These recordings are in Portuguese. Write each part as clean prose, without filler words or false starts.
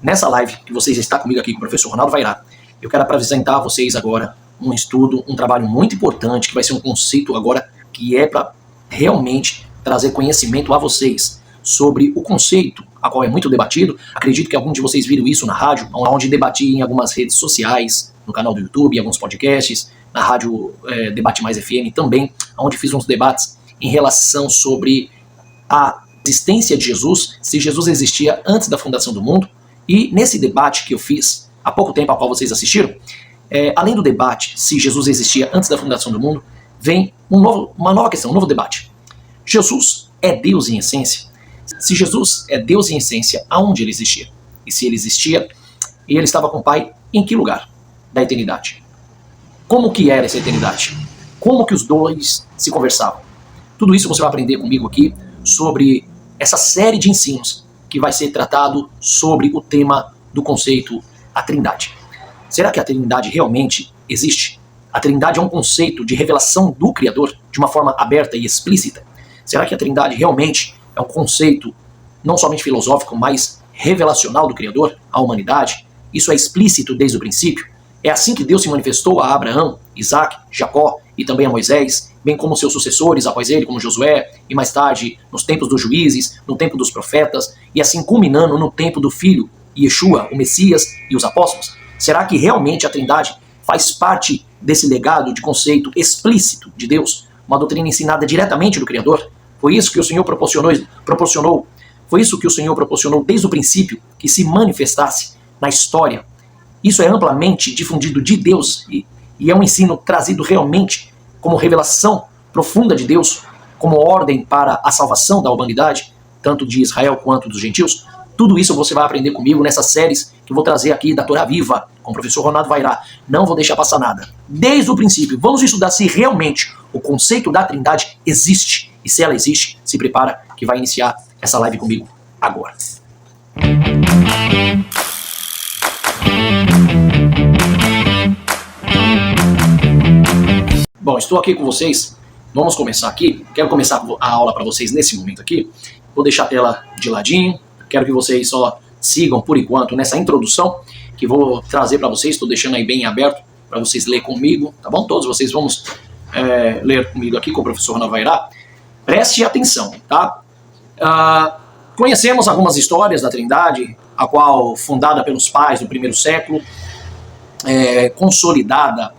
Nessa live que vocês estão comigo aqui com o professor Ronaldo Vairá, eu quero apresentar a vocês agora um estudo, um trabalho muito importante, que vai ser um conceito agora que é para realmente trazer conhecimento a vocês sobre o conceito, a qual é muito debatido. Acredito que alguns de vocês viram isso na rádio, onde debati em algumas redes sociais, no canal do YouTube, em alguns podcasts, na rádio Debate Mais FM também, onde fiz uns debates em relação sobre a existência de Jesus, se Jesus existia antes da fundação do mundo. E nesse debate que eu fiz há pouco tempo, ao qual vocês assistiram, além do debate se Jesus existia antes da fundação do mundo, vem uma nova questão, um novo debate. Jesus é Deus em essência? Se Jesus é Deus em essência, aonde ele existia? E se ele existia, e ele estava com o Pai, em que lugar da eternidade? Como que era essa eternidade? Como que os dois se conversavam? Tudo isso você vai aprender comigo aqui sobre essa série de ensinos que vai ser tratado sobre o tema do conceito a Trindade. Será que a Trindade realmente existe? A Trindade é um conceito de revelação do Criador de uma forma aberta e explícita? Será que a Trindade realmente é um conceito não somente filosófico, mas revelacional do Criador à humanidade? Isso é explícito desde o princípio? É assim que Deus se manifestou a Abraão, Isaac, Jacó e também a Moisés, bem como seus sucessores após ele, como Josué, e mais tarde nos tempos dos juízes, no tempo dos profetas, e assim culminando no tempo do Filho, Yeshua, o Messias e os apóstolos? Será que realmente a Trindade faz parte desse legado de conceito explícito de Deus, uma doutrina ensinada diretamente do Criador? Foi isso que o Senhor proporcionou, foi isso que o Senhor proporcionou desde o princípio, que se manifestasse na história. Isso é amplamente difundido de Deus e é um ensino trazido realmente como revelação profunda de Deus, como ordem para a salvação da humanidade, tanto de Israel quanto dos gentios. Tudo isso você vai aprender comigo nessas séries que eu vou trazer aqui da Torá Viva, com o professor Ronaldo Vairá. Não vou deixar passar nada. Desde o princípio, vamos estudar se realmente o conceito da Trindade existe. E se ela existe, se prepara que vai iniciar essa live comigo agora. Bom, estou aqui com vocês. Vamos começar aqui. Quero começar a aula para vocês nesse momento aqui. Vou deixar a tela de ladinho. Quero que vocês só sigam por enquanto nessa introdução que vou trazer para vocês. Estou deixando aí bem aberto para vocês lerem comigo, tá bom? Todos vocês vamos ler comigo aqui com o professor Ronaldo Vairá. Preste atenção, tá? Conhecemos algumas histórias da Trindade, a qual fundada pelos pais do primeiro século, consolidada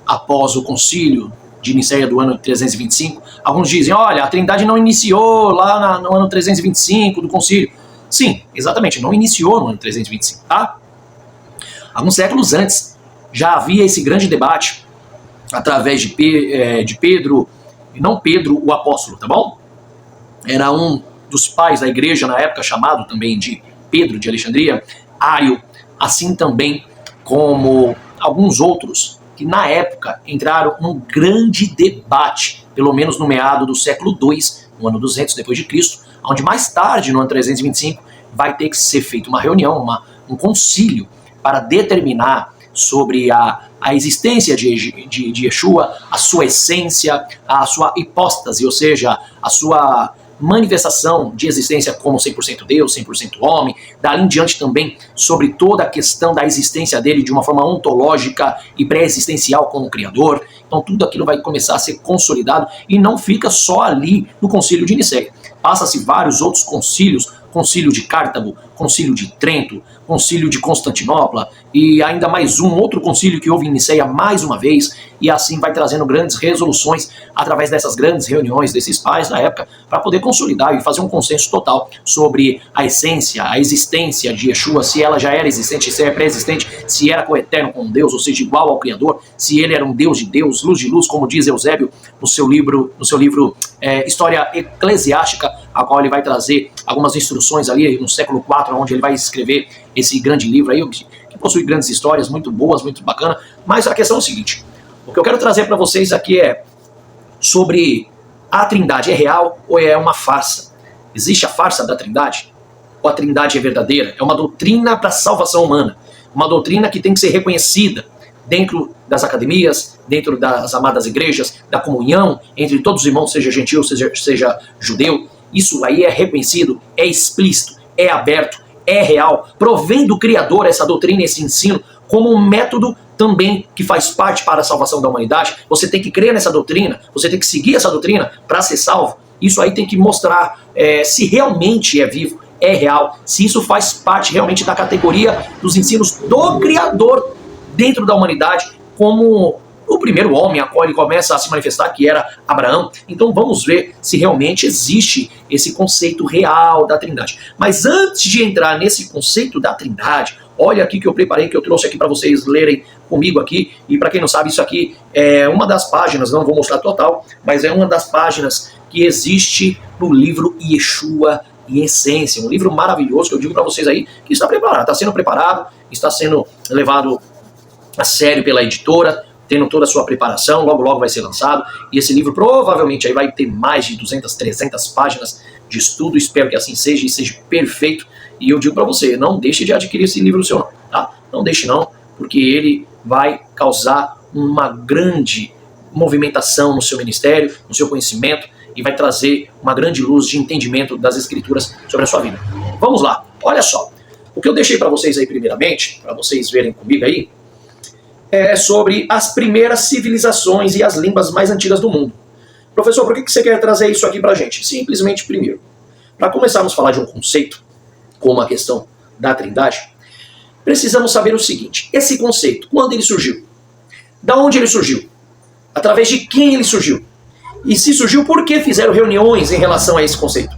após o concílio de Nicéia do ano 325. Alguns dizem, olha, a Trindade não iniciou lá no ano 325 do concílio. Sim, exatamente, não iniciou no ano 325, tá? Alguns séculos antes já havia esse grande debate através de Pedro, e não Pedro o apóstolo, tá bom? Era um dos pais da igreja na época, chamado também de Pedro de Alexandria, Ário, assim também como alguns outros que na época entraram num grande debate, pelo menos no meado do século II, no ano 200 depois de Cristo, onde mais tarde, no ano 325, vai ter que ser feita uma reunião, um concílio, para determinar sobre a existência de Yeshua, a sua essência, a sua hipóstase, ou seja, a sua manifestação de existência como 100% Deus, 100% homem, dali em diante também sobre toda a questão da existência dele de uma forma ontológica e pré-existencial como Criador. Então tudo aquilo vai começar a ser consolidado e não fica só ali no concílio de Nicéia. Passa-se vários outros concílios, concílio de Cartago, concílio de Trento, concílio de Constantinopla e ainda mais um outro concílio que houve em Nicéia mais uma vez, e assim vai trazendo grandes resoluções através dessas grandes reuniões desses pais da época para poder consolidar e fazer um consenso total sobre a essência, a existência de Yeshua, se ela já era existente, se era pré-existente, se era coeterno com Deus, ou seja, igual ao Criador, se ele era um Deus de Deus, luz de luz, como diz Eusébio no seu livro História Eclesiástica, a qual ele vai trazer algumas instruções ali no século IV, onde ele vai escrever esse grande livro aí, que possui grandes histórias muito boas, muito bacana. Mas a questão é o seguinte, o que eu quero trazer para vocês aqui é sobre a Trindade é real ou é uma farsa? Existe a farsa da Trindade? Ou a Trindade é verdadeira? É uma doutrina para a salvação humana, uma doutrina que tem que ser reconhecida dentro das academias, dentro das amadas igrejas, da comunhão entre todos os irmãos, seja gentil, seja judeu. Isso aí é reconhecido, é explícito, é aberto, é real, provém do Criador essa doutrina, esse ensino, como um método também que faz parte para a salvação da humanidade. Você tem que crer nessa doutrina, você tem que seguir essa doutrina para ser salvo. Isso aí tem que mostrar se realmente é vivo, é real, se isso faz parte realmente da categoria dos ensinos do Criador dentro da humanidade, como o primeiro homem a qual ele começa a se manifestar, que era Abraão. Então vamos ver se realmente existe esse conceito real da Trindade. Mas antes de entrar nesse conceito da Trindade, olha aqui que eu preparei, que eu trouxe aqui para vocês lerem comigo aqui. E para quem não sabe, isso aqui é uma das páginas, não vou mostrar total, mas é uma das páginas que existe no livro Yeshua em Essência, um livro maravilhoso que eu digo para vocês aí, que está preparado, está sendo preparado, está sendo levado a sério pela editora, tendo toda a sua preparação, logo logo vai ser lançado, e esse livro provavelmente aí vai ter mais de 200, 300 páginas de estudo, espero que assim seja e seja perfeito, e eu digo para você, não deixe de adquirir esse livro no seu nome, tá? Não deixe não, porque ele vai causar uma grande movimentação no seu ministério, no seu conhecimento, e vai trazer uma grande luz de entendimento das Escrituras sobre a sua vida. Vamos lá, olha só, o que eu deixei para vocês aí primeiramente, para vocês verem comigo aí, é sobre as primeiras civilizações e as línguas mais antigas do mundo. Professor, por que você quer trazer isso aqui para a gente? Simplesmente, primeiro, para começarmos a falar de um conceito, como a questão da Trindade, precisamos saber o seguinte, esse conceito, quando ele surgiu? Da onde ele surgiu? Através de quem ele surgiu? E se surgiu, por que fizeram reuniões em relação a esse conceito?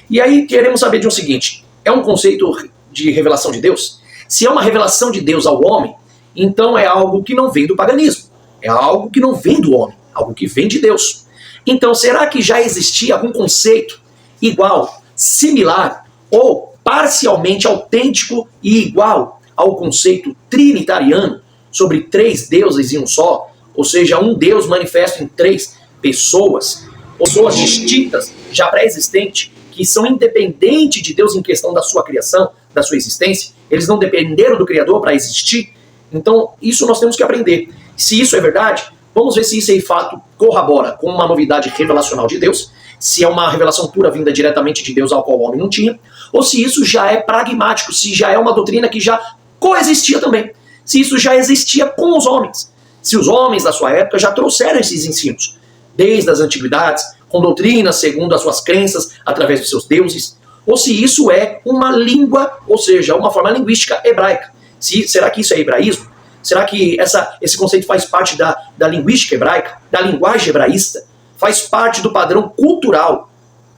E aí queremos saber de um seguinte, é um conceito de revelação de Deus? Se é uma revelação de Deus ao homem, então é algo que não vem do paganismo, é algo que não vem do homem, algo que vem de Deus. Então será que já existia algum conceito igual, similar ou parcialmente autêntico e igual ao conceito trinitariano sobre três deuses em um só? Ou seja, um Deus manifesto em três pessoas distintas, já pré-existentes, que são independentes de Deus em questão da sua criação, da sua existência. Eles não dependeram do Criador para existir. Então, isso nós temos que aprender. Se isso é verdade, vamos ver se isso, de fato, corrobora com uma novidade revelacional de Deus, se é uma revelação pura vinda diretamente de Deus ao qual o homem não tinha, ou se isso já é pragmático, se já é uma doutrina que já coexistia também, se isso já existia com os homens, se os homens da sua época já trouxeram esses ensinos, desde as antiguidades, com doutrinas segundo as suas crenças, através dos seus deuses, ou se isso é uma língua, ou seja, uma forma linguística hebraica. Será que isso é hebraísmo? Será que esse conceito faz parte da linguística hebraica, da linguagem hebraísta? Faz parte do padrão cultural,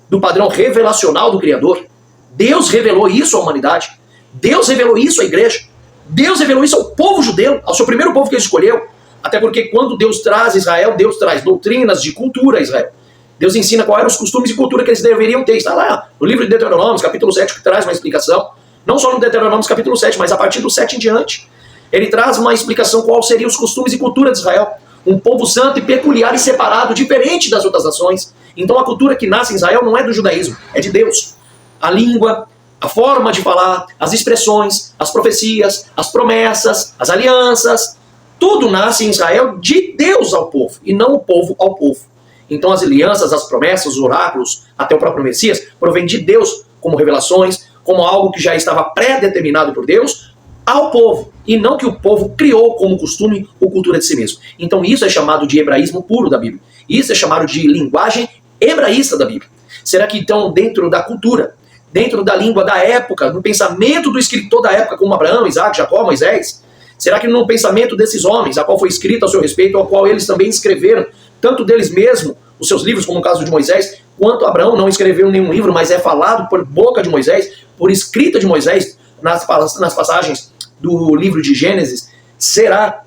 do padrão revelacional do Criador? Deus revelou isso à humanidade. Deus revelou isso à igreja. Deus revelou isso ao povo judeu, ao seu primeiro povo que ele escolheu. Até porque quando Deus traz Israel, Deus traz doutrinas de cultura a Israel. Deus ensina quais eram os costumes e cultura que eles deveriam ter. Está lá no livro de Deuteronômio, capítulo 7, que traz uma explicação. Não só no Deuteronômio capítulo 7, mas a partir do 7 em diante. Ele traz uma explicação qual seriam os costumes e cultura de Israel. Um povo santo e peculiar e separado, diferente das outras nações. Então a cultura que nasce em Israel não é do judaísmo, é de Deus. A língua, a forma de falar, as expressões, as profecias, as promessas, as alianças, tudo nasce em Israel de Deus ao povo, e não o povo ao povo. Então as alianças, as promessas, os oráculos, até o próprio Messias, provém de Deus como revelações, como algo que já estava pré-determinado por Deus ao povo, e não que o povo criou como costume ou cultura de si mesmo. Então isso é chamado de hebraísmo puro da Bíblia. Isso é chamado de linguagem hebraísta da Bíblia. Será que então dentro da cultura, dentro da língua da época, no pensamento do escritor da época, como Abraão, Isaac, Jacó, Moisés, será que no pensamento desses homens, a qual foi escrito a seu respeito, ao qual eles também escreveram, tanto deles mesmos, os seus livros, como no caso de Moisés, quanto Abraão não escreveu nenhum livro, mas é falado por boca de Moisés, por escrita de Moisés, nas passagens do livro de Gênesis, será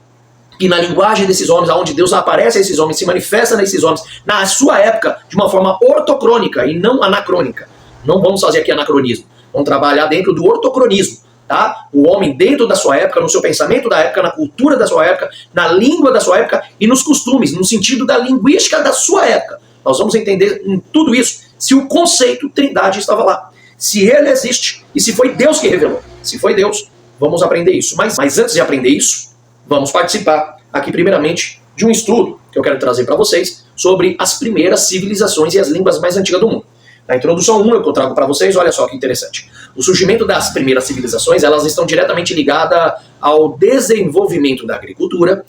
que na linguagem desses homens, onde Deus aparece a esses homens, se manifesta nesses homens, na sua época, de uma forma ortocrônica e não anacrônica? Não vamos fazer aqui anacronismo, vamos trabalhar dentro do ortocronismo, tá? O homem dentro da sua época, no seu pensamento da época, na cultura da sua época, na língua da sua época e nos costumes, no sentido da linguística da sua época. Nós vamos entender em tudo isso se o conceito Trindade estava lá, se ele existe e se foi Deus que revelou. Se foi Deus, vamos aprender isso. Mas antes de aprender isso, vamos participar aqui primeiramente de um estudo que eu quero trazer para vocês sobre as primeiras civilizações e as línguas mais antigas do mundo. Na introdução 1 que eu trago para vocês, olha só que interessante. O surgimento das primeiras civilizações, elas estão diretamente ligadas ao desenvolvimento da agricultura,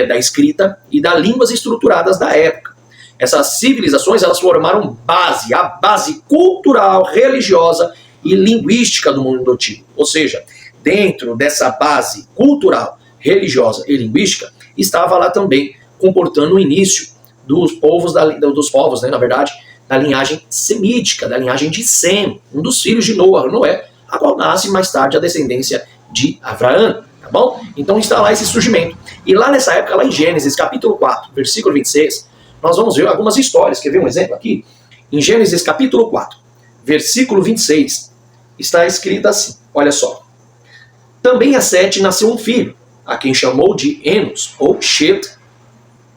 da escrita e das línguas estruturadas da época. Essas civilizações, elas formaram a base cultural, religiosa e linguística do mundo antigo. Ou seja, dentro dessa base cultural, religiosa e linguística, estava lá também comportando o início dos povos, na verdade, da linhagem semítica, da linhagem de Sem, um dos filhos de Noé, a qual nasce mais tarde a descendência de Abraão, tá bom? Então está lá esse surgimento. E lá nessa época, lá em Gênesis capítulo 4, versículo 26, nós vamos ver algumas histórias. Quer ver um exemplo aqui? Em Gênesis capítulo 4, versículo 26, está escrito assim, olha só. Também a Sete nasceu um filho, a quem chamou de Enos, ou Shet.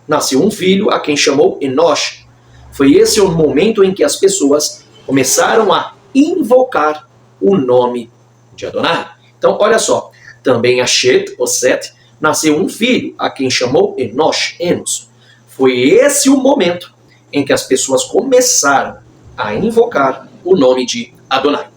Nasceu um filho, a quem chamou Enosh. Foi esse o momento em que as pessoas começaram a invocar o nome de Adonai. Então, olha só. Também a Shet, ou Set, nasceu um filho, a quem chamou Enosh, Enos. Foi esse o momento em que as pessoas começaram a invocar o nome de Adonai.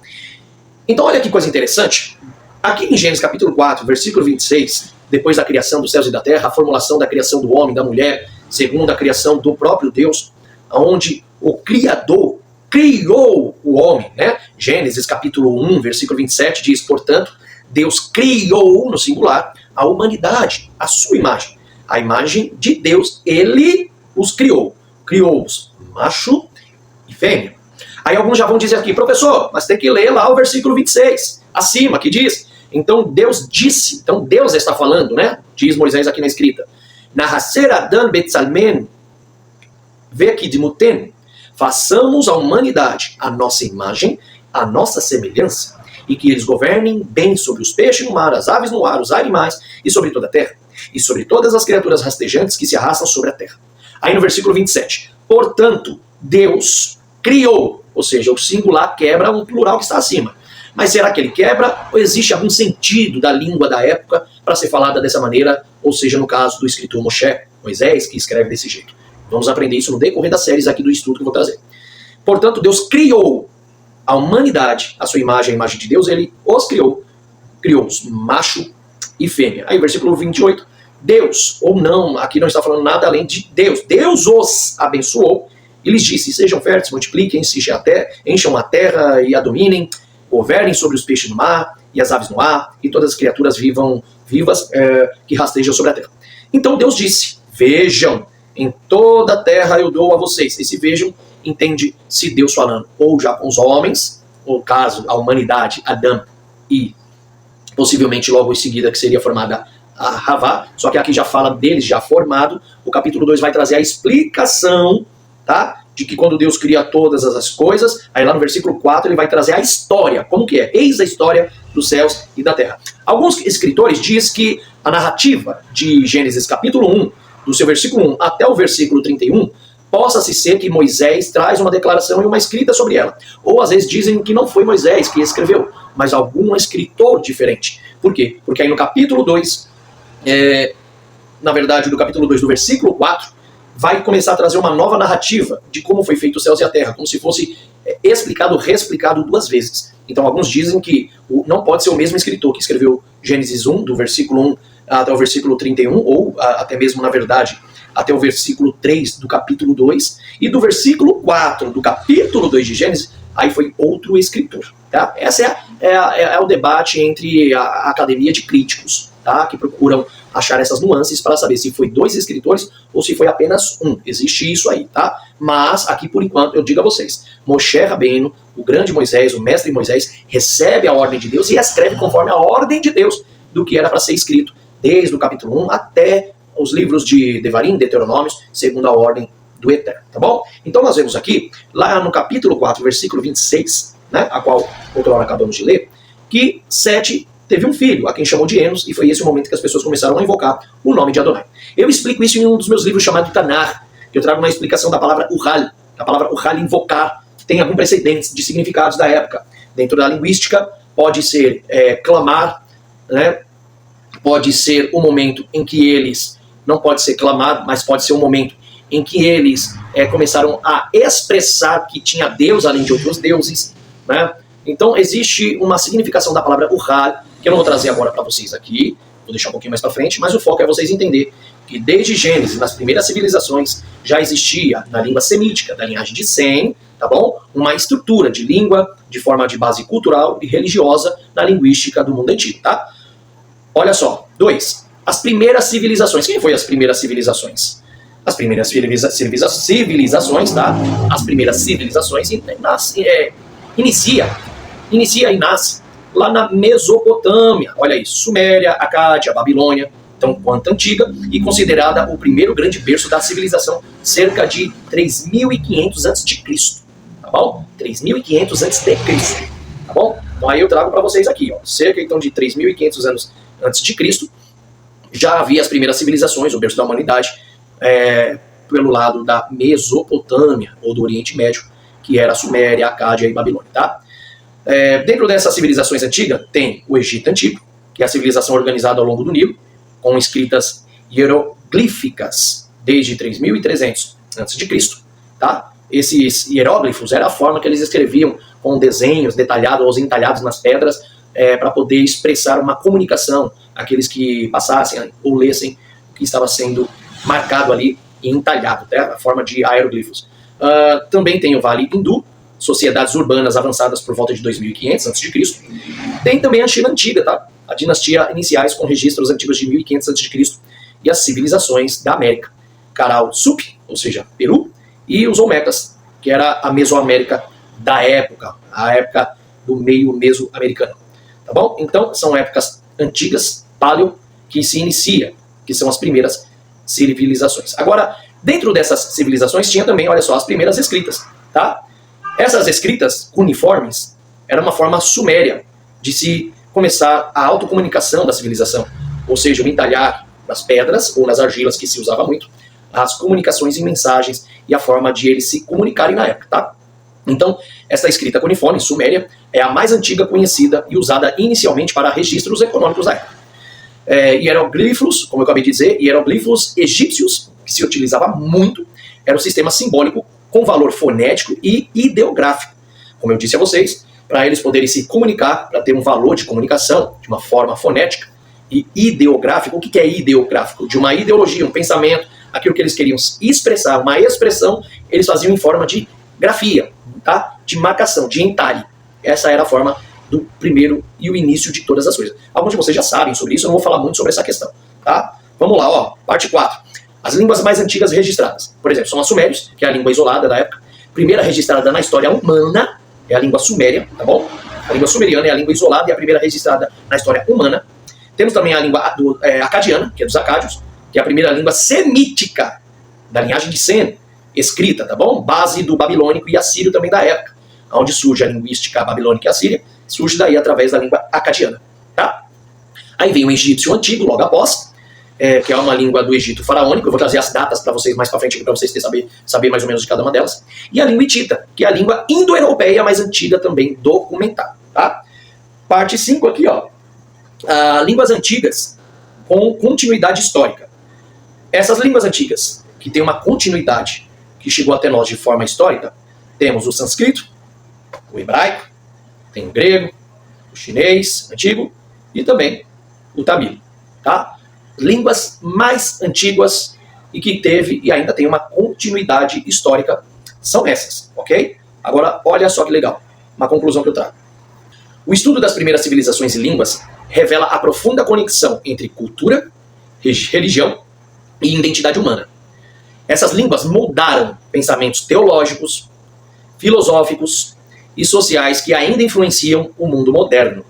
Então, olha que coisa interessante. Aqui em Gênesis capítulo 4, versículo 26, depois da criação dos céus e da terra, a formulação da criação do homem e da mulher, segundo a criação do próprio Deus, onde o Criador criou o homem, né? Gênesis capítulo 1, versículo 27 diz, portanto, Deus criou, no singular, a humanidade, a sua imagem. A imagem de Deus, ele os criou. Criou-os macho e fêmea. Aí alguns já vão dizer aqui, professor, mas tem que ler lá o versículo 26, acima, que diz, então Deus disse, então Deus está falando, né? Diz Moisés aqui na escrita, Nahaser Adam Betzalmen, vê aqui de Muten, façamos a humanidade a nossa imagem, a nossa semelhança, e que eles governem bem sobre os peixes no mar, as aves no ar, os animais e sobre toda a terra, e sobre todas as criaturas rastejantes que se arrastam sobre a terra. Aí no versículo 27, portanto, Deus criou, ou seja, o singular quebra um plural que está acima. Mas será que ele quebra ou existe algum sentido da língua da época para ser falada dessa maneira, ou seja, no caso do escritor Moisés, que escreve desse jeito? Vamos aprender isso no decorrer das séries aqui do estudo que eu vou trazer. Portanto, Deus criou a humanidade, a sua imagem, a imagem de Deus, ele os criou-os macho e fêmea. Aí, versículo 28, Deus, ou não, aqui não está falando nada além de Deus. Deus os abençoou e lhes disse, sejam férteis, multipliquem-se, encham a terra e a dominem, governem sobre os peixes no mar e as aves no ar, e todas as criaturas vivas que rastejam sobre a terra. Então Deus disse, vejam, em toda a terra eu dou a vocês. Esse vejam entende-se Deus falando ou já com os homens, ou caso a humanidade, Adão, e possivelmente logo em seguida que seria formada a Havá, só que aqui já fala deles já formado. O capítulo 2 vai trazer a explicação, tá? De que quando Deus cria todas as coisas, aí lá no versículo 4 ele vai trazer a história, como que é? Eis a história dos céus e da terra. Alguns escritores dizem que a narrativa de Gênesis capítulo 1, do seu versículo 1 até o versículo 31, possa-se ser que Moisés traz uma declaração e uma escrita sobre ela. Ou às vezes dizem que não foi Moisés que escreveu, mas algum escritor diferente. Por quê? Porque aí no capítulo 2, na verdade do capítulo 2 do versículo 4, vai começar a trazer uma nova narrativa de como foi feito os céus e a terra, como se fosse explicado, reexplicado duas vezes. Então alguns dizem que não pode ser o mesmo escritor que escreveu Gênesis 1, do versículo 1 até o versículo 31, ou até mesmo, na verdade, até o versículo 3 do capítulo 2, e do versículo 4 do capítulo 2 de Gênesis, aí foi outro escritor. Tá? Esse é o debate entre a academia de críticos, tá? Que procuram achar essas nuances para saber se foi dois escritores ou se foi apenas um. Existe isso aí, tá? Mas aqui, por enquanto, eu digo a vocês, Moshe Rabbeinu, o grande Moisés, o mestre Moisés, recebe a ordem de Deus e escreve conforme a ordem de Deus do que era para ser escrito, desde o capítulo 1 até os livros de Devarim, Deuteronômios, segundo a ordem do Eterno, tá bom? Então nós vemos aqui, lá no capítulo 4, versículo 26, né, a qual outra hora acabamos de ler, que Sete teve um filho, a quem chamou de Enos, e foi esse o momento que as pessoas começaram a invocar o nome de Adonai. Eu explico isso em um dos meus livros chamado Tanar, que eu trago uma explicação da palavra Uhal. A palavra Uhal, invocar, tem alguns precedentes de significados da época. Dentro da linguística, pode ser clamar, né? Pode ser o momento em que eles, não pode ser clamado, mas pode ser um momento em que eles começaram a expressar que tinha Deus além de outros deuses, né? Então existe uma significação da palavra Uhal, que eu não vou trazer agora para vocês aqui, vou deixar um pouquinho mais para frente, mas o foco é vocês entenderem que desde Gênesis, nas primeiras civilizações, já existia na língua semítica, da linhagem de Sem, tá bom? Uma estrutura de língua, de forma de base cultural e religiosa na linguística do mundo antigo, tá? Olha só. 2. As primeiras civilizações. Quem foi as primeiras civilizações? As primeiras civilizações, tá? As primeiras civilizações inicia e nasce lá na Mesopotâmia. Olha isso, Suméria, Acádia, Babilônia, tão quanto antiga, e considerada o primeiro grande berço da civilização, cerca de 3.500 a.C., tá bom? 3.500 a.C., tá bom? Então aí eu trago para vocês aqui, ó, cerca então de 3.500 anos antes de Cristo, já havia as primeiras civilizações, o berço da humanidade, pelo lado da Mesopotâmia, ou do Oriente Médio, que era a Suméria, Acádia e Babilônia, tá? Dentro dessas civilizações antigas, tem o Egito Antigo, que é a civilização organizada ao longo do Nilo, com escritas hieroglíficas, desde 3.300 a.C., tá? Esses hieróglifos era a forma que eles escreviam, com desenhos detalhados ou entalhados nas pedras, para poder expressar uma comunicação àqueles que passassem ou lessem o que estava sendo marcado ali e entalhado, tá? A forma de hieroglifos. Também tem o Vale Hindu, sociedades urbanas avançadas por volta de 2500 a.C. Tem também a China Antiga, tá? A dinastia iniciais com registros antigos de 1500 a.C. e as civilizações da América. Caral Sup, ou seja, Peru, e os Olmecas, que era a Mesoamérica da época, a época do meio mesoamericano. Tá bom? Então, são épocas antigas, paleo, que se inicia, que são as primeiras civilizações. Agora, dentro dessas civilizações tinha também, olha só, as primeiras escritas, tá? Essas escritas uniformes era uma forma suméria de se começar a autocomunicação da civilização, ou seja, o entalhar nas pedras ou nas argilas, que se usava muito, as comunicações em mensagens e a forma de eles se comunicarem na época, tá? Então, essa escrita cuneiforme, suméria, é a mais antiga conhecida e usada inicialmente para registros econômicos da época. Hieroglifos, como eu acabei de dizer, hieroglifos egípcios, que se utilizava muito, era um sistema simbólico com valor fonético e ideográfico. Como eu disse a vocês, para eles poderem se comunicar, para ter um valor de comunicação de uma forma fonética e ideográfico. O que é ideográfico? De uma ideologia, um pensamento, aquilo que eles queriam expressar, uma expressão, eles faziam em forma de grafia, tá? De marcação, de entalhe. Essa era a forma do primeiro e o início de todas as coisas. Alguns de vocês já sabem sobre isso, eu não vou falar muito sobre essa questão, tá? Vamos lá, ó, parte 4. As línguas mais antigas registradas. Por exemplo, são as sumérios, que é a língua isolada da época. Primeira registrada na história humana é a língua suméria, tá bom? A língua sumeriana é a língua isolada e a primeira registrada na história humana. Temos também a língua acadiana, que é dos acádios, que é a primeira língua semítica da linhagem de Sem, escrita, tá bom? Base do babilônico e assírio também da época, onde surge a linguística babilônica e assíria, surge daí através da língua acadiana, tá? Aí vem o egípcio antigo, logo após, que é uma língua do Egito faraônico. Eu vou trazer as datas para vocês mais para frente, para vocês saber mais ou menos de cada uma delas. E a língua hitita, que é a língua indo-europeia mais antiga também documentada, tá? Parte 5 aqui, ó. Línguas antigas com continuidade histórica. Essas línguas antigas, que têm uma continuidade, que chegou até nós de forma histórica, temos o sânscrito, o hebraico, tem o grego, o chinês antigo e também o tamil, tá? Línguas mais antiguas e que teve e ainda tem uma continuidade histórica são essas, ok? Agora, olha só que legal, uma conclusão que eu trago. O estudo das primeiras civilizações e línguas revela a profunda conexão entre cultura, religião e identidade humana. Essas línguas moldaram pensamentos teológicos, filosóficos e sociais que ainda influenciam o mundo moderno.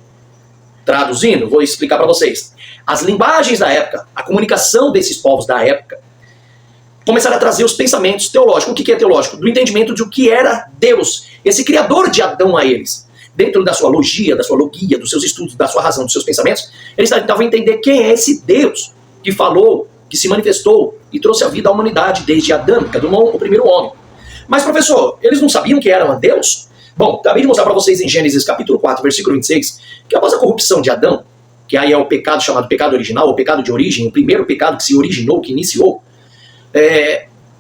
Traduzindo, vou explicar para vocês. As linguagens da época, a comunicação desses povos da época, começaram a trazer os pensamentos teológicos. O que é teológico? Do entendimento de o que era Deus, esse criador de Adão a eles. Dentro da sua logia, da sua logia, dos seus estudos, da sua razão, dos seus pensamentos, eles tentavam entender quem é esse Deus que falou, que se manifestou e trouxe a vida à humanidade desde Adão, que Adão, o primeiro homem. Mas, professor, eles não sabiam que era Deus? Bom, acabei de mostrar para vocês em Gênesis capítulo 4, versículo 26, que após a corrupção de Adão, que aí é o pecado chamado pecado original, o pecado de origem, o primeiro pecado que se originou, que iniciou,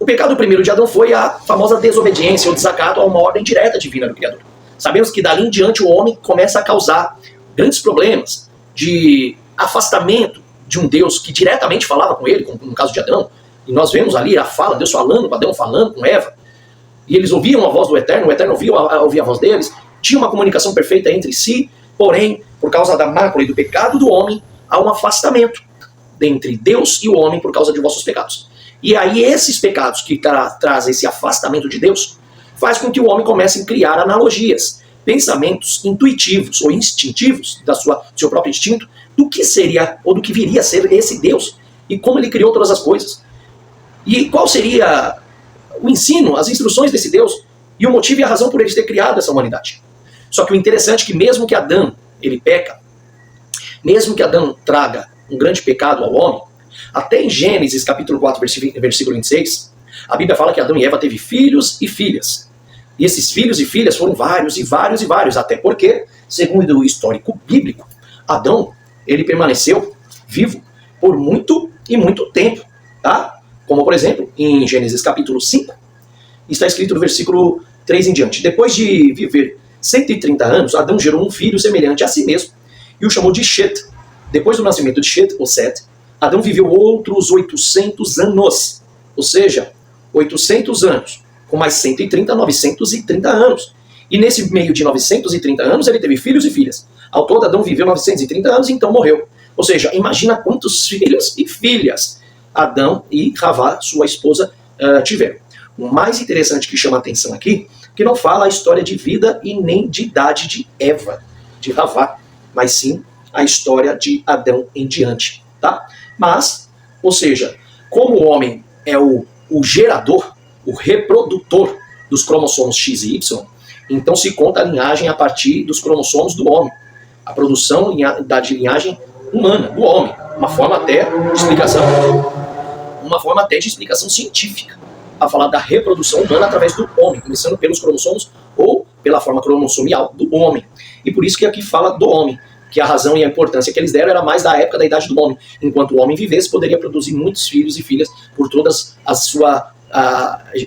O pecado primeiro de Adão foi a famosa desobediência ou desacato a uma ordem direta divina do Criador. Sabemos que dali em diante o homem começa a causar grandes problemas de afastamento de um Deus que diretamente falava com ele, como no caso de Adão. E nós vemos ali a fala, Deus falando com Adão, falando com Eva. E eles ouviam a voz do Eterno, o Eterno ouvia a voz deles. Tinha uma comunicação perfeita entre si, porém, por causa da mácula e do pecado do homem, há um afastamento entre Deus e o homem por causa de vossos pecados. E aí esses pecados que trazem esse afastamento de Deus, faz com que o homem comece a criar analogias, pensamentos intuitivos ou instintivos do seu próprio instinto, do que seria ou do que viria a ser esse Deus e como ele criou todas as coisas. E qual seria o ensino, as instruções desse Deus e o motivo e a razão por ele ter criado essa humanidade. Só que o interessante é que mesmo que Adão ele peca, mesmo que Adão traga um grande pecado ao homem, até em Gênesis capítulo 4, versículo 26, a Bíblia fala que Adão e Eva teve filhos e filhas. E esses filhos e filhas foram vários e vários e vários, até porque, segundo o histórico bíblico, Adão, ele permaneceu vivo por muito e muito tempo, tá? Como, por exemplo, em Gênesis capítulo 5, está escrito no versículo 3 em diante. Depois de viver 130 anos, Adão gerou um filho semelhante a si mesmo e o chamou de Shet. Depois do nascimento de Shet, ou Set, Adão viveu outros 800 anos, ou seja, 800 anos, com mais 130, 930 anos. E nesse meio de 930 anos, ele teve filhos e filhas. Ao todo, Adão viveu 930 anos e então morreu. Ou seja, imagina quantos filhos e filhas Adão e Havá, sua esposa, tiveram. O mais interessante que chama a atenção aqui, que não fala a história de vida e nem de idade de Eva, de Havá, mas sim a história de Adão em diante. Tá? Mas, ou seja, como o homem é o gerador, o reprodutor dos cromossomos X e Y, então se conta a linhagem a partir dos cromossomos do homem. A produção da linhagem humana, do homem. Uma forma até de explicação científica a falar da reprodução humana através do homem, começando pelos cromossomos ou pela forma cromossomial do homem. E por isso que aqui fala do homem, que a razão e a importância que eles deram era mais da época da idade do homem. Enquanto o homem vivesse, poderia produzir muitos filhos e filhas por todas as suas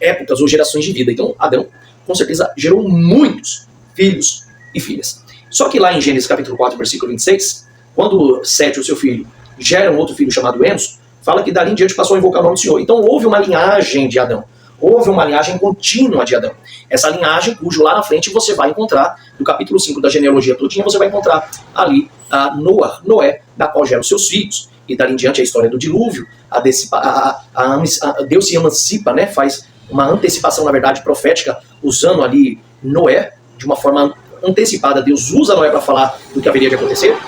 épocas ou gerações de vida. Então, Adão, com certeza, gerou muitos filhos e filhas. Só que lá em Gênesis capítulo 4, versículo 26, quando Sete, o seu filho, gera um outro filho chamado Enos, fala que dali em diante passou a invocar o nome do Senhor. Então houve uma linhagem de Adão. Houve uma linhagem contínua de Adão. Essa linhagem, cujo lá na frente você vai encontrar, no capítulo 5 da genealogia todinha, você vai encontrar ali Noé, da qual gera os seus filhos. E dali em diante a história do dilúvio, Deus se emancipa, né, faz uma antecipação, na verdade, profética, usando ali Noé, de uma forma antecipada. Deus usa Noé para falar do que haveria de acontecer,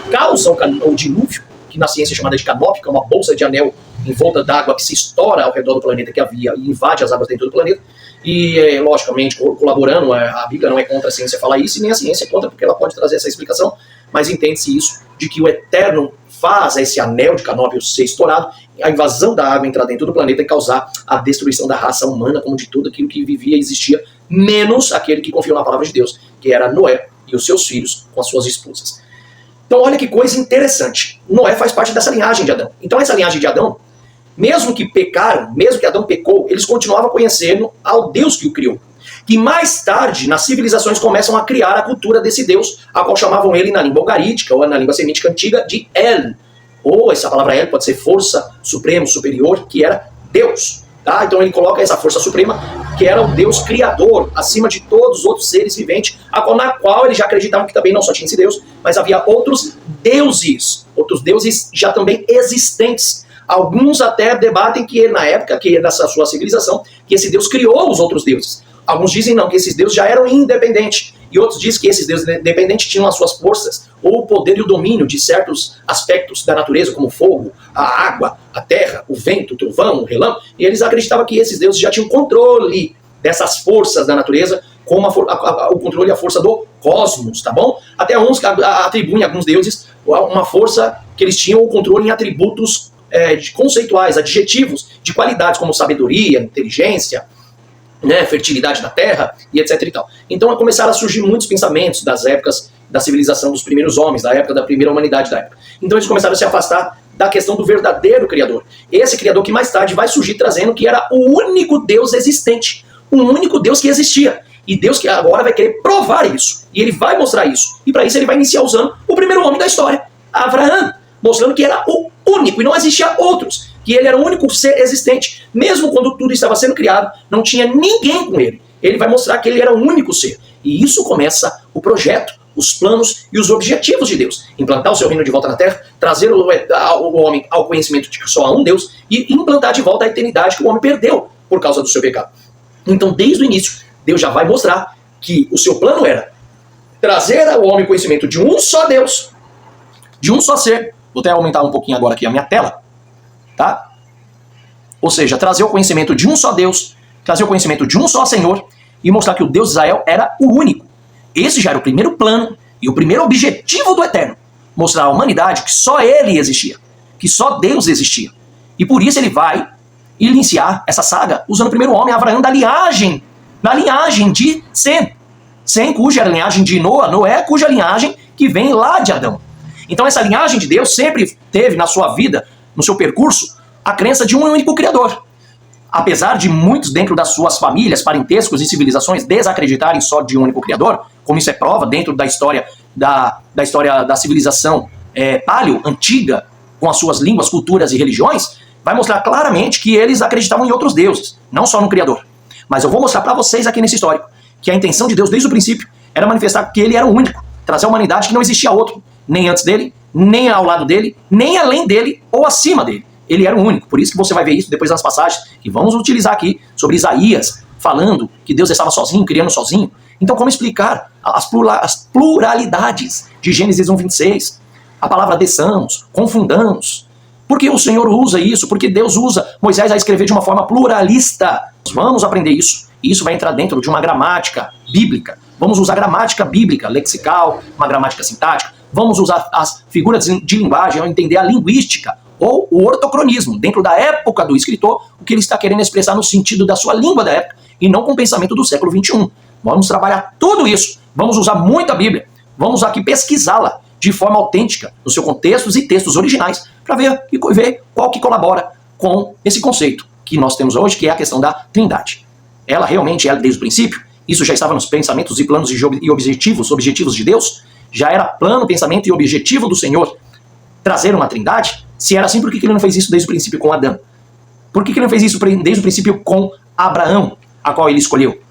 causa o dilúvio, que na ciência é chamada de canopy, que é uma bolsa de anel em volta d'água que se estoura ao redor do planeta que havia e invade as águas dentro do planeta. E, logicamente, colaborando, a Bíblia não é contra a ciência falar isso, e nem a ciência é contra, porque ela pode trazer essa explicação, mas entende-se isso, de que o Eterno faz esse anel de canopy ser estourado, a invasão da água entrar dentro do planeta e causar a destruição da raça humana, como de tudo aquilo que vivia e existia, menos aquele que confiou na palavra de Deus, que era Noé e os seus filhos com as suas esposas. Então olha que coisa interessante. Noé faz parte dessa linhagem de Adão. Então essa linhagem de Adão, mesmo que pecaram, mesmo que Adão pecou, eles continuavam conhecendo ao Deus que o criou. Que mais tarde, nas civilizações, começam a criar a cultura desse Deus, a qual chamavam ele na língua ugarítica, ou na língua semítica antiga, de El. Ou essa palavra El pode ser força suprema, superior, que era Deus. Tá? Então ele coloca essa força suprema, que era o Deus criador, acima de todos os outros seres viventes, na qual eles já acreditavam que também não só tinha esse Deus, mas havia outros deuses já também existentes. Alguns até debatem que na época, que nessa sua civilização, que esse Deus criou os outros deuses. Alguns dizem não, que esses deuses já eram independentes. E outros dizem que esses deuses independentes tinham as suas forças, ou o poder e o domínio de certos aspectos da natureza, como o fogo, a água, a terra, o vento, o trovão, o relâmpago. E eles acreditavam que esses deuses já tinham controle dessas forças da natureza, como o controle e a força do cosmos, tá bom? Até uns atribuem a alguns deuses uma força que eles tinham o controle em atributos conceituais, adjetivos de qualidades, como sabedoria, inteligência, né, fertilidade da terra e etc e tal. Então começaram a surgir muitos pensamentos das épocas da civilização dos primeiros homens, da época da primeira humanidade da época. Então eles começaram a se afastar da questão do verdadeiro Criador. Esse Criador que mais tarde vai surgir trazendo que era o único Deus existente, o único Deus que existia. E Deus que agora vai querer provar isso. E ele vai mostrar isso. E para isso ele vai iniciar usando o primeiro homem da história, Abraão, mostrando que era o único e não existia outros. Que ele era o único ser existente. Mesmo quando tudo estava sendo criado, não tinha ninguém com ele. Ele vai mostrar que ele era o único ser. E isso começa o projeto, os planos e os objetivos de Deus. Implantar o seu reino de volta na terra, trazer o homem ao conhecimento de que só há um Deus e implantar de volta a eternidade que o homem perdeu por causa do seu pecado. Então, desde o início, Deus já vai mostrar que o seu plano era trazer ao homem conhecimento de um só Deus, de um só ser. Vou até aumentar um pouquinho agora aqui a minha tela, tá? Ou seja, trazer o conhecimento de um só Deus, trazer o conhecimento de um só Senhor e mostrar que o Deus de Israel era o único. Esse já era o primeiro plano e o primeiro objetivo do Eterno. Mostrar à humanidade que só Ele existia, que só Deus existia. E por isso ele vai iniciar essa saga usando o primeiro homem, Abraão, da linhagem de Sem. Sem, cuja linhagem de Noé, cuja linhagem que vem lá de Adão. Então essa linhagem de Deus sempre teve na sua vida, no seu percurso, a crença de um único Criador. Apesar de muitos dentro das suas famílias, parentescos e civilizações desacreditarem só de um único Criador, como isso é prova dentro da história da civilização paleo, antiga, com as suas línguas, culturas e religiões, vai mostrar claramente que eles acreditavam em outros deuses, não só no Criador. Mas eu vou mostrar para vocês aqui nesse histórico que a intenção de Deus desde o princípio era manifestar que ele era o único, trazer a humanidade que não existia outro, nem antes dele, nem ao lado dele, nem além dele ou acima dele. Ele era o único. Por isso que você vai ver isso depois nas passagens que vamos utilizar aqui sobre Isaías, falando que Deus estava sozinho, criando sozinho. Então, como explicar as pluralidades de Gênesis 1:26? A palavra desçamos, confundamos. Por que o Senhor usa isso? Porque Deus usa Moisés a escrever de uma forma pluralista. Vamos aprender isso. E isso vai entrar dentro de uma gramática bíblica. Vamos usar gramática bíblica, lexical, uma gramática sintática. Vamos usar as figuras de linguagem ao entender a linguística ou o ortocronismo, dentro da época do escritor, o que ele está querendo expressar no sentido da sua língua da época e não com o pensamento do século XXI. Vamos trabalhar tudo isso. Vamos usar muito a Bíblia. Vamos aqui pesquisá-la de forma autêntica, nos seus contextos e textos originais, para ver qual que colabora com esse conceito que nós temos hoje, que é a questão da Trindade. Ela realmente é desde o princípio, isso já estava nos pensamentos e planos e objetivos de Deus, já era plano, pensamento e objetivo do Senhor trazer uma Trindade. Se era assim, por que ele não fez isso desde o princípio com Adão? Por que ele não fez isso desde o princípio com Abraão, a qual ele escolheu?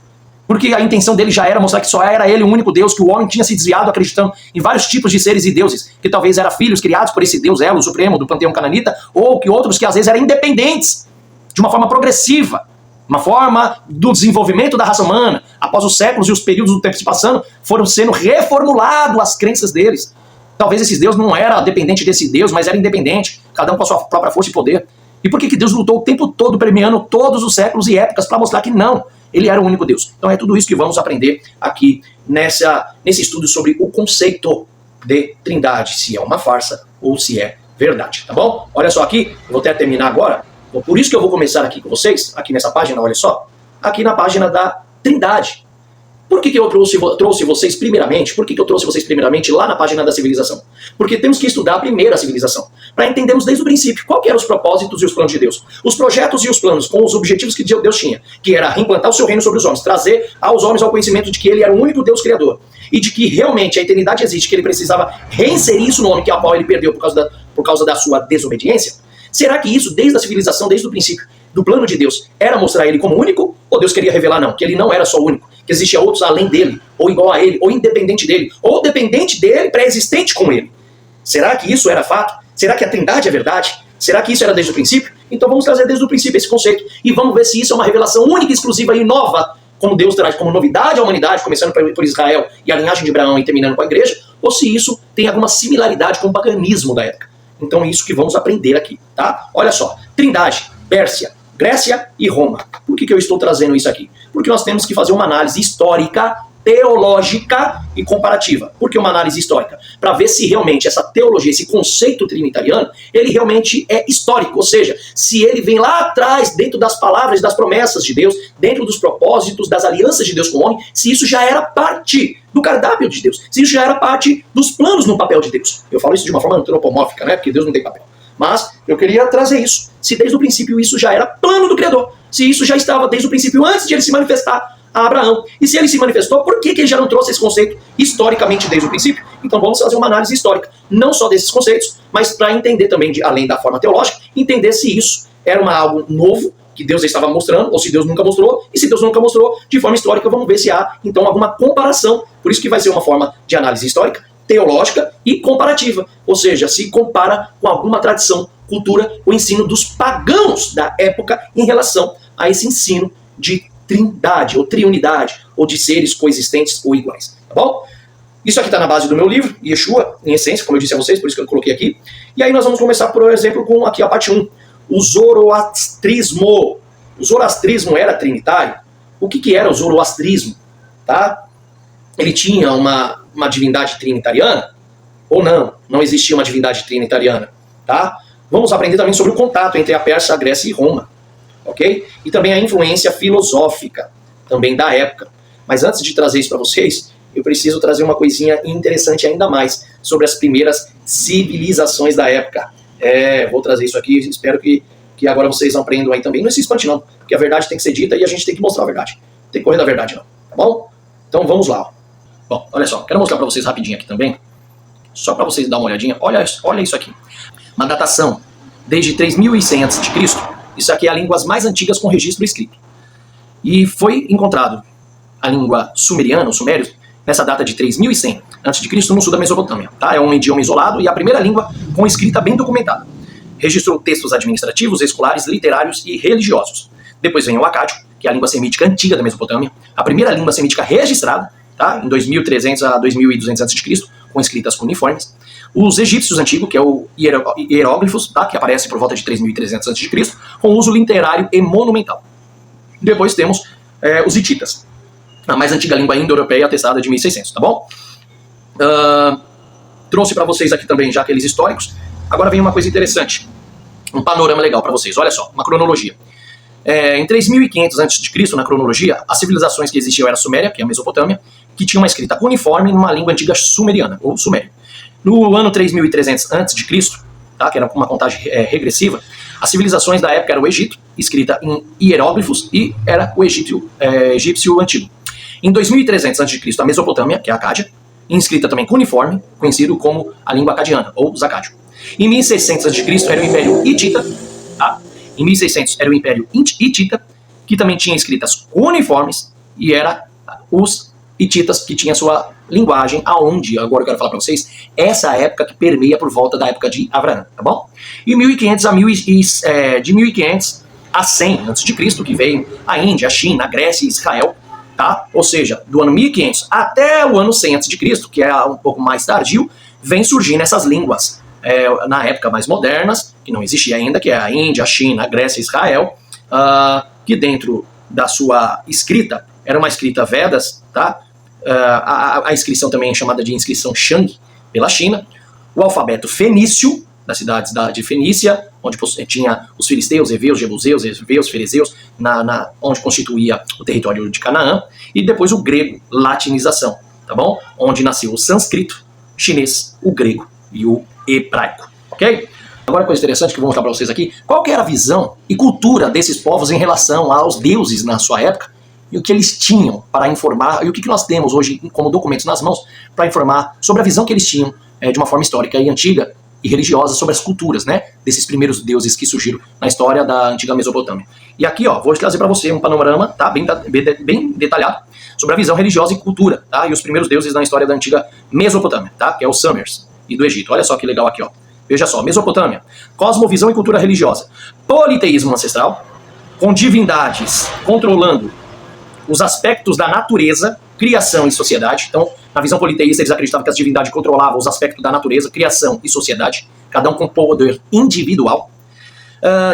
Porque a intenção dele já era mostrar que só era ele o único Deus, que o homem tinha se desviado acreditando em vários tipos de seres e deuses, que talvez eram filhos criados por esse Deus, o supremo do panteão cananita, ou que outros que às vezes eram independentes, de uma forma progressiva, uma forma do desenvolvimento da raça humana. Após os séculos e os períodos do tempo se passando, foram sendo reformuladas as crenças deles. Talvez esses deuses não eram dependentes desse Deus, mas era independente, cada um com a sua própria força e poder. E por que Deus lutou o tempo todo, premiando todos os séculos e épocas para mostrar que não, ele era o único Deus? Então é tudo isso que vamos aprender aqui nesse estudo sobre o conceito de Trindade, se é uma farsa ou se é verdade, tá bom? Olha só aqui, eu vou até terminar agora, por isso que eu vou começar aqui com vocês, aqui nessa página, olha só, aqui na página da Trindade. Por que eu trouxe vocês primeiramente? Por que eu trouxe vocês primeiramente lá na página da civilização? Porque temos que estudar a primeira civilização, para entendermos desde o princípio qual que eram os propósitos e os planos de Deus. Os projetos e os planos com os objetivos que Deus tinha, que era reimplantar o seu reino sobre os homens, trazer aos homens ao conhecimento de que ele era o único Deus criador, e de que realmente a eternidade existe, que ele precisava reinserir isso no homem, que é o qual ele perdeu por causa da sua desobediência. Será que isso, desde a civilização, desde o princípio do plano de Deus, era mostrar ele como único? Ou Deus queria revelar, não, que ele não era só o único, que existia outros além dele, ou igual a ele, ou independente dele, ou dependente dele, pré-existente com ele? Será que isso era fato? Será que a Trindade é verdade? Será que isso era desde o princípio? Então vamos trazer desde o princípio esse conceito, e vamos ver se isso é uma revelação única, exclusiva e nova, como Deus traz como novidade à humanidade, começando por Israel e a linhagem de Abraão e terminando com a igreja, ou se isso tem alguma similaridade com o paganismo da época. Então é isso que vamos aprender aqui, tá? Olha só, Trindade, Pérsia, Grécia e Roma. Por que eu estou trazendo isso aqui? Porque nós temos que fazer uma análise histórica, teológica e comparativa. Por que uma análise histórica? Para ver se realmente essa teologia, esse conceito trinitariano, ele realmente é histórico, ou seja, se ele vem lá atrás, dentro das palavras, das promessas de Deus, dentro dos propósitos, das alianças de Deus com o homem, se isso já era parte do cardápio de Deus, se isso já era parte dos planos no papel de Deus. Eu falo isso de uma forma antropomórfica, né? Porque Deus não tem papel. Mas eu queria trazer isso. Se desde o princípio isso já era plano do Criador, se isso já estava desde o princípio antes de ele se manifestar a Abraão, e se ele se manifestou, por que ele já não trouxe esse conceito historicamente desde o princípio? Então vamos fazer uma análise histórica, não só desses conceitos, mas para entender também, além da forma teológica, entender se isso era algo novo, que Deus estava mostrando, ou se Deus nunca mostrou, e se Deus nunca mostrou, de forma histórica, vamos ver se há, então, alguma comparação. Por isso que vai ser uma forma de análise histórica, teológica e comparativa, ou seja, se compara com alguma tradição, cultura, o ensino dos pagãos da época em relação a esse ensino de trindade, ou triunidade, ou de seres coexistentes ou iguais, tá bom? Isso aqui está na base do meu livro, Yeshua, em essência, como eu disse a vocês, por isso que eu coloquei aqui. E aí nós vamos começar, por exemplo, com aqui a parte 1, o zoroastrismo. O zoroastrismo era trinitário? O que era o zoroastrismo? Tá? Ele tinha uma divindade trinitariana? Ou não? Não existia uma divindade trinitariana? Tá? Vamos aprender também sobre o contato entre a Pérsia, a Grécia e Roma. Ok? E também a influência filosófica, também da época. Mas antes de trazer isso para vocês, eu preciso trazer uma coisinha interessante ainda mais sobre as primeiras civilizações da época. Vou trazer isso aqui, espero que agora vocês aprendam aí também. Não se espante não, porque a verdade tem que ser dita e a gente tem que mostrar a verdade. Não tem que correr da verdade não, tá bom? Então vamos lá. Bom, olha só, quero mostrar para vocês rapidinho aqui também, só para vocês dar uma olhadinha. Olha isso aqui. Uma datação desde 3100 a.C., isso aqui é a língua mais antigas com registro escrito. E foi encontrado a língua sumeriana, os sumérios, nessa data de 3100 a.C., no sul da Mesopotâmia. Tá? É um idioma isolado e a primeira língua com escrita bem documentada. Registrou textos administrativos, escolares, literários e religiosos. Depois vem o acádio, que é a língua semítica antiga da Mesopotâmia, a primeira língua semítica registrada, tá? Em 2300 a 2200 a.C., com escritas cuneiformes. Os egípcios antigos, que é o hieróglifos, tá? Que aparece por volta de 3300 a.C., com uso literário e monumental. Depois temos os hititas, a mais antiga língua indo-europeia atestada de 1600, tá bom? Trouxe para vocês aqui também já aqueles históricos. Agora vem uma coisa interessante, um panorama legal para vocês. Olha só, uma cronologia. Em 3500 a.C., na cronologia, as civilizações que existiam era a Suméria, que é a Mesopotâmia, que tinha uma escrita cuneiforme numa língua antiga sumeriana, ou sumério. No ano 3300 a.C., tá, que era uma contagem regressiva, as civilizações da época eram o Egito, escrita em hieróglifos, e era o egípcio antigo. Em 2300 a.C., a Mesopotâmia, que é a Acádia, inscrita também cuneiforme, conhecido como a língua acadiana, ou zacádio. Em 1600 a.C. era o Império Hitita, tá? Em 1600 era o Império Hitita, que também tinha escritas cuneiformes, e era os hititas que tinha sua linguagem, aonde, agora eu quero falar para vocês, essa época que permeia por volta da época de Abraão, tá bom? E 1500 de 1500 a 100 a.C., que veio a Índia, a China, a Grécia e Israel, tá? Ou seja, do ano 1500 até o ano 100 a.C., que é um pouco mais tardio, vem surgindo essas línguas, na época mais modernas, que não existia ainda, que é a Índia, a China, a Grécia e Israel, que dentro da sua escrita, era uma escrita Vedas, tá? A inscrição também é chamada de inscrição Shang, pela China, o alfabeto fenício, das cidades de Fenícia, onde tinha os filisteus, heveus, jebuseus, ferezeus, onde constituía o território de Canaã, e depois o grego, latinização, tá bom? Onde nasceu o sânscrito, chinês, o grego e o hebraico, ok? Agora, coisa interessante que eu vou mostrar para vocês aqui, qual que era a visão e cultura desses povos em relação aos deuses na sua época, e o que eles tinham para informar, e o que nós temos hoje como documentos nas mãos para informar sobre a visão que eles tinham de uma forma histórica e antiga e religiosa sobre as culturas, né, desses primeiros deuses que surgiram na história da antiga Mesopotâmia. E aqui, ó, vou trazer para você um panorama, tá, bem detalhado sobre a visão religiosa e cultura, tá, e os primeiros deuses na história da antiga Mesopotâmia, tá, que é os Sumers e do Egito. Olha só que legal aqui, ó. Veja só, Mesopotâmia, cosmovisão e cultura religiosa, politeísmo ancestral, com divindades controlando os aspectos da natureza, criação e sociedade. Então, na visão politeísta, eles acreditavam que as divindades controlavam os aspectos da natureza, criação e sociedade, cada um com poder individual.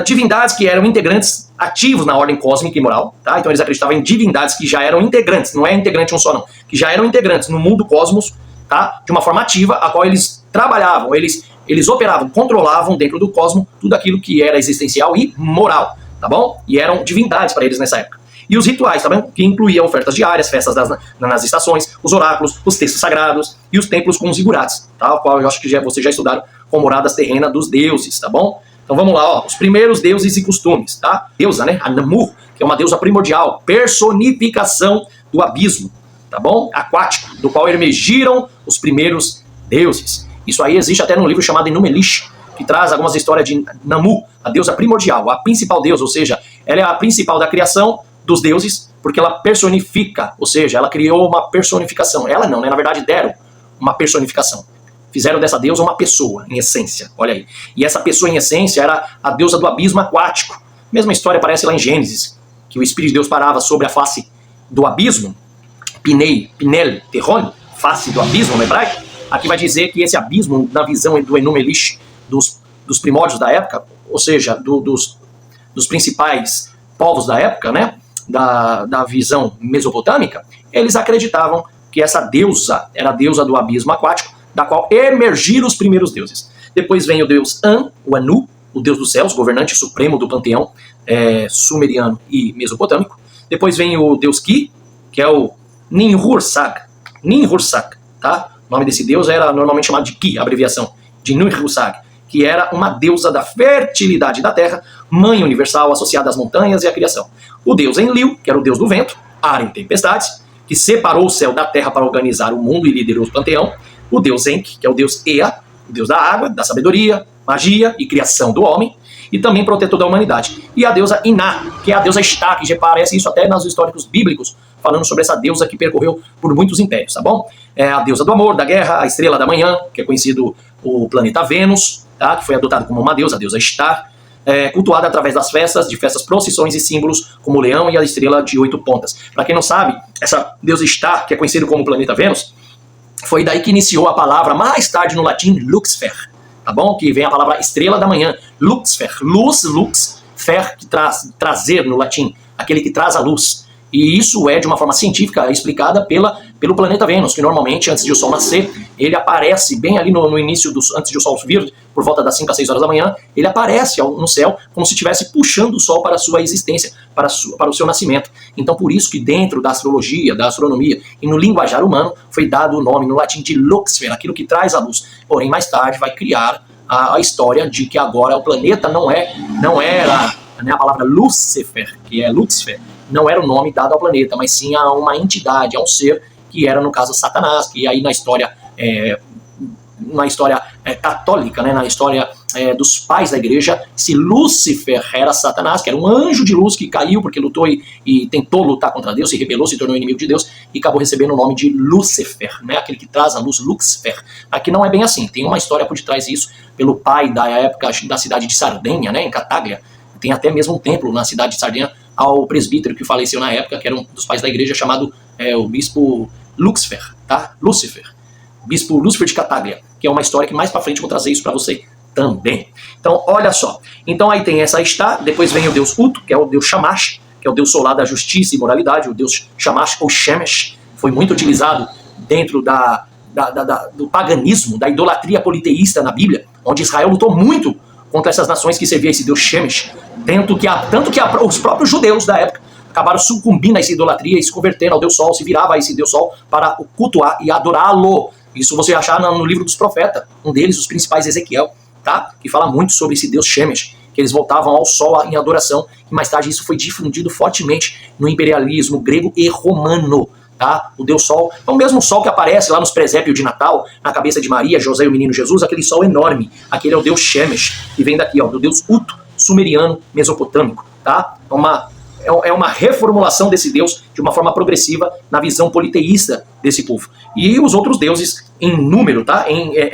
Divindades que eram integrantes ativos na ordem cósmica e moral, tá? Então eles acreditavam em divindades que já eram integrantes, não é integrante um só não, que já eram integrantes no mundo cosmos, tá? De uma forma ativa, a qual eles trabalhavam, eles operavam, controlavam dentro do cosmos tudo aquilo que era existencial e moral, tá bom? E eram divindades para eles nessa época. E os rituais, tá bom? Que incluíam ofertas diárias, festas nas estações, os oráculos, os textos sagrados e os templos com os zigurates, tá? O qual eu acho que vocês já estudaram com moradas terrenas dos deuses, tá bom? Então vamos lá, ó, os primeiros deuses e costumes, tá? Deusa, né? A Namu, que é uma deusa primordial, personificação do abismo, tá bom? Aquático, do qual emergiram os primeiros deuses. Isso aí existe até num livro chamado Enumelish, que traz algumas histórias de Namu, a deusa primordial, a principal deusa, ou seja, ela é a principal da criação dos deuses, porque ela personifica, ou seja, ela criou uma personificação. Ela não, né? Na verdade deram uma personificação. Fizeram dessa deusa uma pessoa, em essência, olha aí. E essa pessoa, em essência, era a deusa do abismo aquático. Mesma história aparece lá em Gênesis, que o Espírito de Deus parava sobre a face do abismo, Pinel, Terron, face do abismo no hebraico. Aqui vai dizer que esse abismo, na visão do Enumelish, dos primórdios da época, ou seja, dos principais povos da época, né, da visão mesopotâmica, eles acreditavam que essa deusa era a deusa do abismo aquático, da qual emergiram os primeiros deuses. Depois vem o deus An, o Anu, o deus dos céus, governante supremo do panteão sumeriano e mesopotâmico. Depois vem o deus Ki, que é o Ninhursag, tá? O nome desse deus era normalmente chamado de Ki, a abreviação de Ninhursag, que era uma deusa da fertilidade da terra, mãe universal associada às montanhas e à criação. O deus Enlil, que era o deus do vento, ar e tempestades, que separou o céu da terra para organizar o mundo e liderou o panteão. O deus Enki, que é o deus Ea, o deus da água, da sabedoria, magia e criação do homem, e também protetor da humanidade. E a deusa Iná, que é a deusa Ishtar, que já aparece isso até nos históricos bíblicos, falando sobre essa deusa que percorreu por muitos impérios, tá bom? É a deusa do amor, da guerra, a estrela da manhã, que é conhecido o planeta Vênus, tá? Que foi adotado como uma deusa, a deusa Ishtar, cultuada através das festas, de festas, procissões e símbolos, como o leão e a estrela de 8 pontas. Para quem não sabe, essa deusa Ishtar, que é conhecido como o planeta Vênus, foi daí que iniciou a palavra, mais tarde no latim, Luxfer, tá bom? Que vem a palavra estrela da manhã, Luxfer, luz, fer, que trazer no latim, aquele que traz a luz. E isso é de uma forma científica explicada pelo planeta Vênus, que normalmente, antes de o Sol nascer, ele aparece bem ali no início, antes de o Sol vir, por volta das 5 a 6 horas da manhã, ele aparece no céu como se estivesse puxando o Sol para a sua existência, para o seu nascimento. Então, por isso que dentro da astrologia, da astronomia e no linguajar humano, foi dado o nome no latim de Luxfer, aquilo que traz a luz. Porém, mais tarde vai criar a história de que agora o planeta não era a palavra Lúcifer, que é Luxfer, não era o nome dado ao planeta, mas sim a uma entidade, a um ser que era, no caso, Satanás, que aí na história católica, né, na história dos pais da igreja, se Lúcifer era Satanás, que era um anjo de luz que caiu porque lutou e tentou lutar contra Deus, se rebelou, se tornou inimigo de Deus e acabou recebendo o nome de Lúcifer, né, aquele que traz a luz, Luxfer. Aqui não é bem assim, tem uma história por detrás disso, pelo pai da época da cidade de Sardenha, né, em Cataglia. Tem até mesmo um templo na cidade de Sardenha ao presbítero que faleceu na época, que era um dos pais da igreja, chamado o bispo Luxfer, tá? Lúcifer. Bispo Lúcifer de Cataglia, que é uma história que mais pra frente eu vou trazer isso pra você também. Então, olha só. Então aí tem essa Ishtar, depois vem o deus Utu, que é o deus Shamash, que é o deus solar da justiça e moralidade, o deus Shamash ou Shemesh, foi muito utilizado dentro do paganismo, da idolatria politeísta na Bíblia, onde Israel lutou muito contra essas nações que serviam esse deus Shemesh, tanto que os próprios judeus da época acabaram sucumbindo a essa idolatria e se convertendo ao deus Sol, se virava a esse deus Sol para o cultuar e adorá-lo. Isso você vai achar no livro dos profetas, um deles, os principais, Ezequiel, tá? Que fala muito sobre esse deus Shemesh, que eles voltavam ao Sol em adoração, e mais tarde isso foi difundido fortemente no imperialismo grego e romano, tá? O deus Sol é o mesmo Sol que aparece lá nos presépios de Natal, na cabeça de Maria, José e o menino Jesus, aquele Sol enorme, aquele é o deus Shemesh, que vem daqui, ó, do deus Utu, sumeriano, mesopotâmico, tá? É uma reformulação desse deus de uma forma progressiva na visão politeísta desse povo. E os outros deuses em número, tá?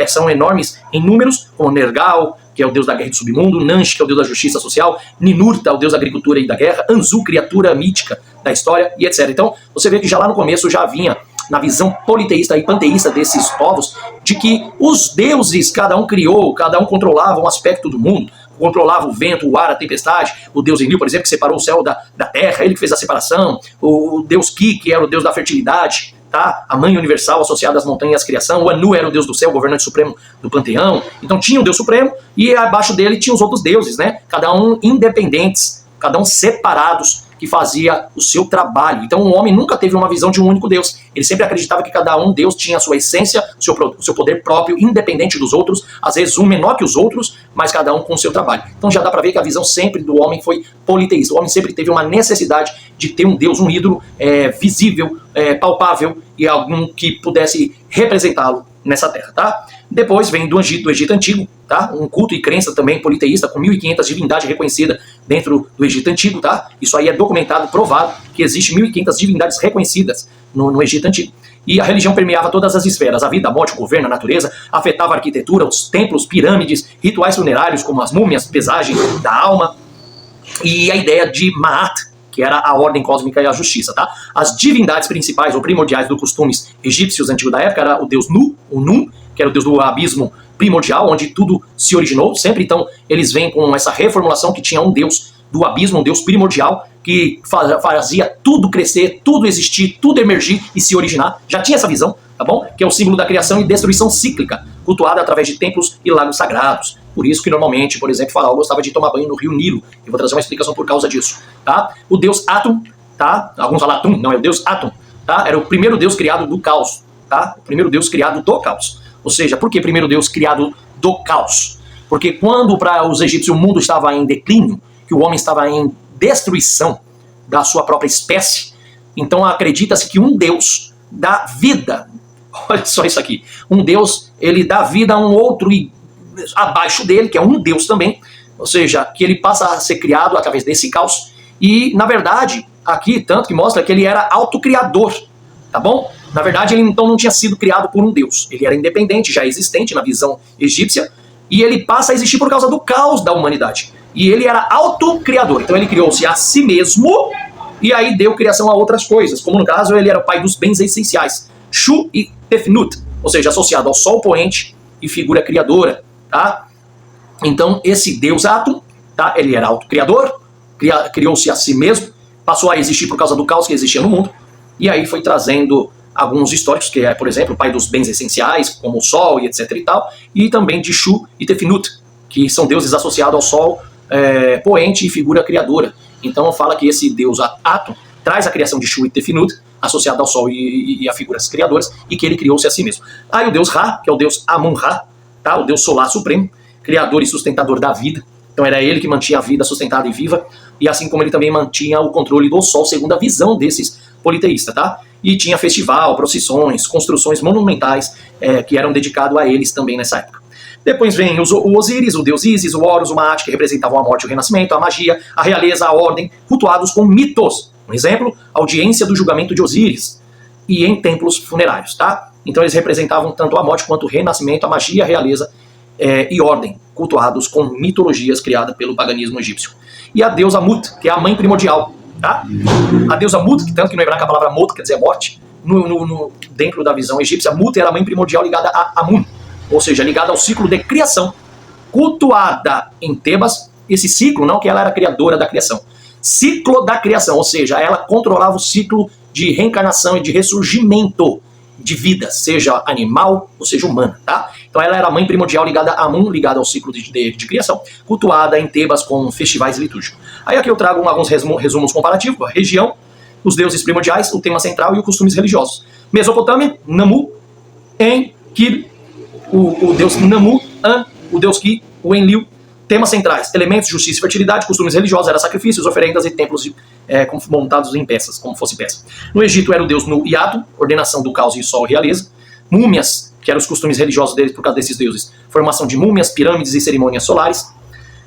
São enormes em números, como Nergal, que é o deus da guerra e do submundo, Nansh, que é o deus da justiça social, Ninurta, o deus da agricultura e da guerra, Anzu, criatura mítica da história, e etc. Então, você vê que já lá no começo já vinha na visão politeísta e panteísta desses povos, de que os deuses, cada um criou, cada um controlava um aspecto do mundo, controlava o vento, o ar, a tempestade, o deus Enlil, por exemplo, que separou o céu da terra, ele que fez a separação, o deus Ki, que era o deus da fertilidade, tá? A mãe universal associada às montanhas e à criação, o Anu era o deus do céu, o governante supremo do panteão, então tinha o deus supremo e abaixo dele tinha os outros deuses, né? Cada um independentes, cada um separados, que fazia o seu trabalho. Então o homem nunca teve uma visão de um único Deus. Ele sempre acreditava que cada um Deus tinha a sua essência, o seu poder próprio, independente dos outros, às vezes um menor que os outros, mas cada um com o seu trabalho. Então já dá para ver que a visão sempre do homem foi politeísta. O homem sempre teve uma necessidade de ter um Deus, um ídolo visível, palpável e algum que pudesse representá-lo nessa terra, tá? Depois vem do Egito Antigo, tá? Um culto e crença também politeísta, com 1.500 divindades reconhecidas dentro do Egito Antigo, tá? Isso aí é documentado, provado, que existe 1.500 divindades reconhecidas no Egito Antigo. E a religião permeava todas as esferas, a vida, a morte, o governo, a natureza, afetava a arquitetura, os templos, pirâmides, rituais funerários, como as múmias, pesagem da alma, e a ideia de Ma'at, que era a ordem cósmica e a justiça, tá? As divindades principais ou primordiais dos costumes egípcios antigos da época era o deus Nu, o Nun, que era o deus do abismo primordial, onde tudo se originou, sempre. Então eles vêm com essa reformulação que tinha um deus do abismo, um deus primordial, que fazia tudo crescer, tudo existir, tudo emergir e se originar. Já tinha essa visão, tá bom? Que é o símbolo da criação e destruição cíclica, cultuada através de templos e lagos sagrados. Por isso que normalmente, por exemplo, Faraó gostava de tomar banho no rio Nilo. Eu vou trazer uma explicação por causa disso, tá? O deus Atum, tá? Alguns falam Atum, não, é o deus Atum, tá? Era o primeiro deus criado do caos, tá? O primeiro deus criado do caos. Ou seja, por que primeiro deus criado do caos? Porque quando para os egípcios o mundo estava em declínio, que o homem estava em destruição da sua própria espécie, então acredita-se que um deus dá vida. Olha só isso aqui. Um deus, ele dá vida a um outro abaixo dele, que é um deus também, ou seja, que ele passa a ser criado através desse caos. E, na verdade, aqui, tanto que mostra que ele era autocriador, tá bom? Na verdade, ele então não tinha sido criado por um deus. Ele era independente, já existente na visão egípcia, e ele passa a existir por causa do caos da humanidade. E ele era autocriador, então ele criou-se a si mesmo, e aí deu criação a outras coisas, como no caso, ele era o pai dos bens essenciais, Shu e Tefnut, ou seja, associado ao sol poente e figura criadora, tá? Então, esse deus Atum, tá? Ele era autocriador, criou-se a si mesmo, passou a existir por causa do caos que existia no mundo, e aí foi trazendo alguns históricos, que é, por exemplo, o pai dos bens essenciais, como o sol e etc e tal, e também de Shu e Tefnut, que são deuses associados ao sol poente e figura criadora. Então fala que esse deus Atum traz a criação de Shu e Tefnut, associado ao sol e a figuras criadoras, e que ele criou-se a si mesmo. Aí o deus Ra, que é o deus Amun-Ra, tá? O deus solar supremo, criador e sustentador da vida. Então era ele que mantinha a vida sustentada e viva, e assim como ele também mantinha o controle do sol, segundo a visão desses politeístas, tá? E tinha festival, procissões, construções monumentais que eram dedicados a eles também nessa época. Depois vem o Osíris, o deus Ísis, o Horus, o Maat, que representavam a morte e o renascimento, a magia, a realeza, a ordem, cultuados com mitos. Um exemplo, a audiência do julgamento de Osíris, e em templos funerários, tá? Então eles representavam tanto a morte quanto o renascimento, a magia, a realeza e ordem, cultuados com mitologias criadas pelo paganismo egípcio. E a deusa Mut, que é a mãe primordial, tá? A deusa Mut, que tanto que no hebraico a palavra Mut quer dizer morte, dentro da visão egípcia, Mut era a mãe primordial ligada a Amun, ou seja, ligada ao ciclo de criação, cultuada em Tebas, esse ciclo, não que ela era criadora da criação, ciclo da criação, ou seja, ela controlava o ciclo de reencarnação e de ressurgimento de vida, seja animal ou seja humana, tá? Então ela era a mãe primordial ligada a Amun, ligada ao ciclo de criação, cultuada em Tebas com festivais litúrgicos. Aí aqui eu trago alguns resumos comparativos, a região, os deuses primordiais, o tema central e os costumes religiosos. Mesopotâmia, Namu, Enki, o deus Namu, An, o deus Ki, o Enlil. Temas centrais, elementos, justiça e fertilidade, costumes religiosos, era sacrifícios, oferendas e templos montados em peças, como fosse peça. No Egito era o deus Nu e Atum, ordenação do caos e sol e realeza. Múmias, que eram os costumes religiosos deles por causa desses deuses. Formação de múmias, pirâmides e cerimônias solares.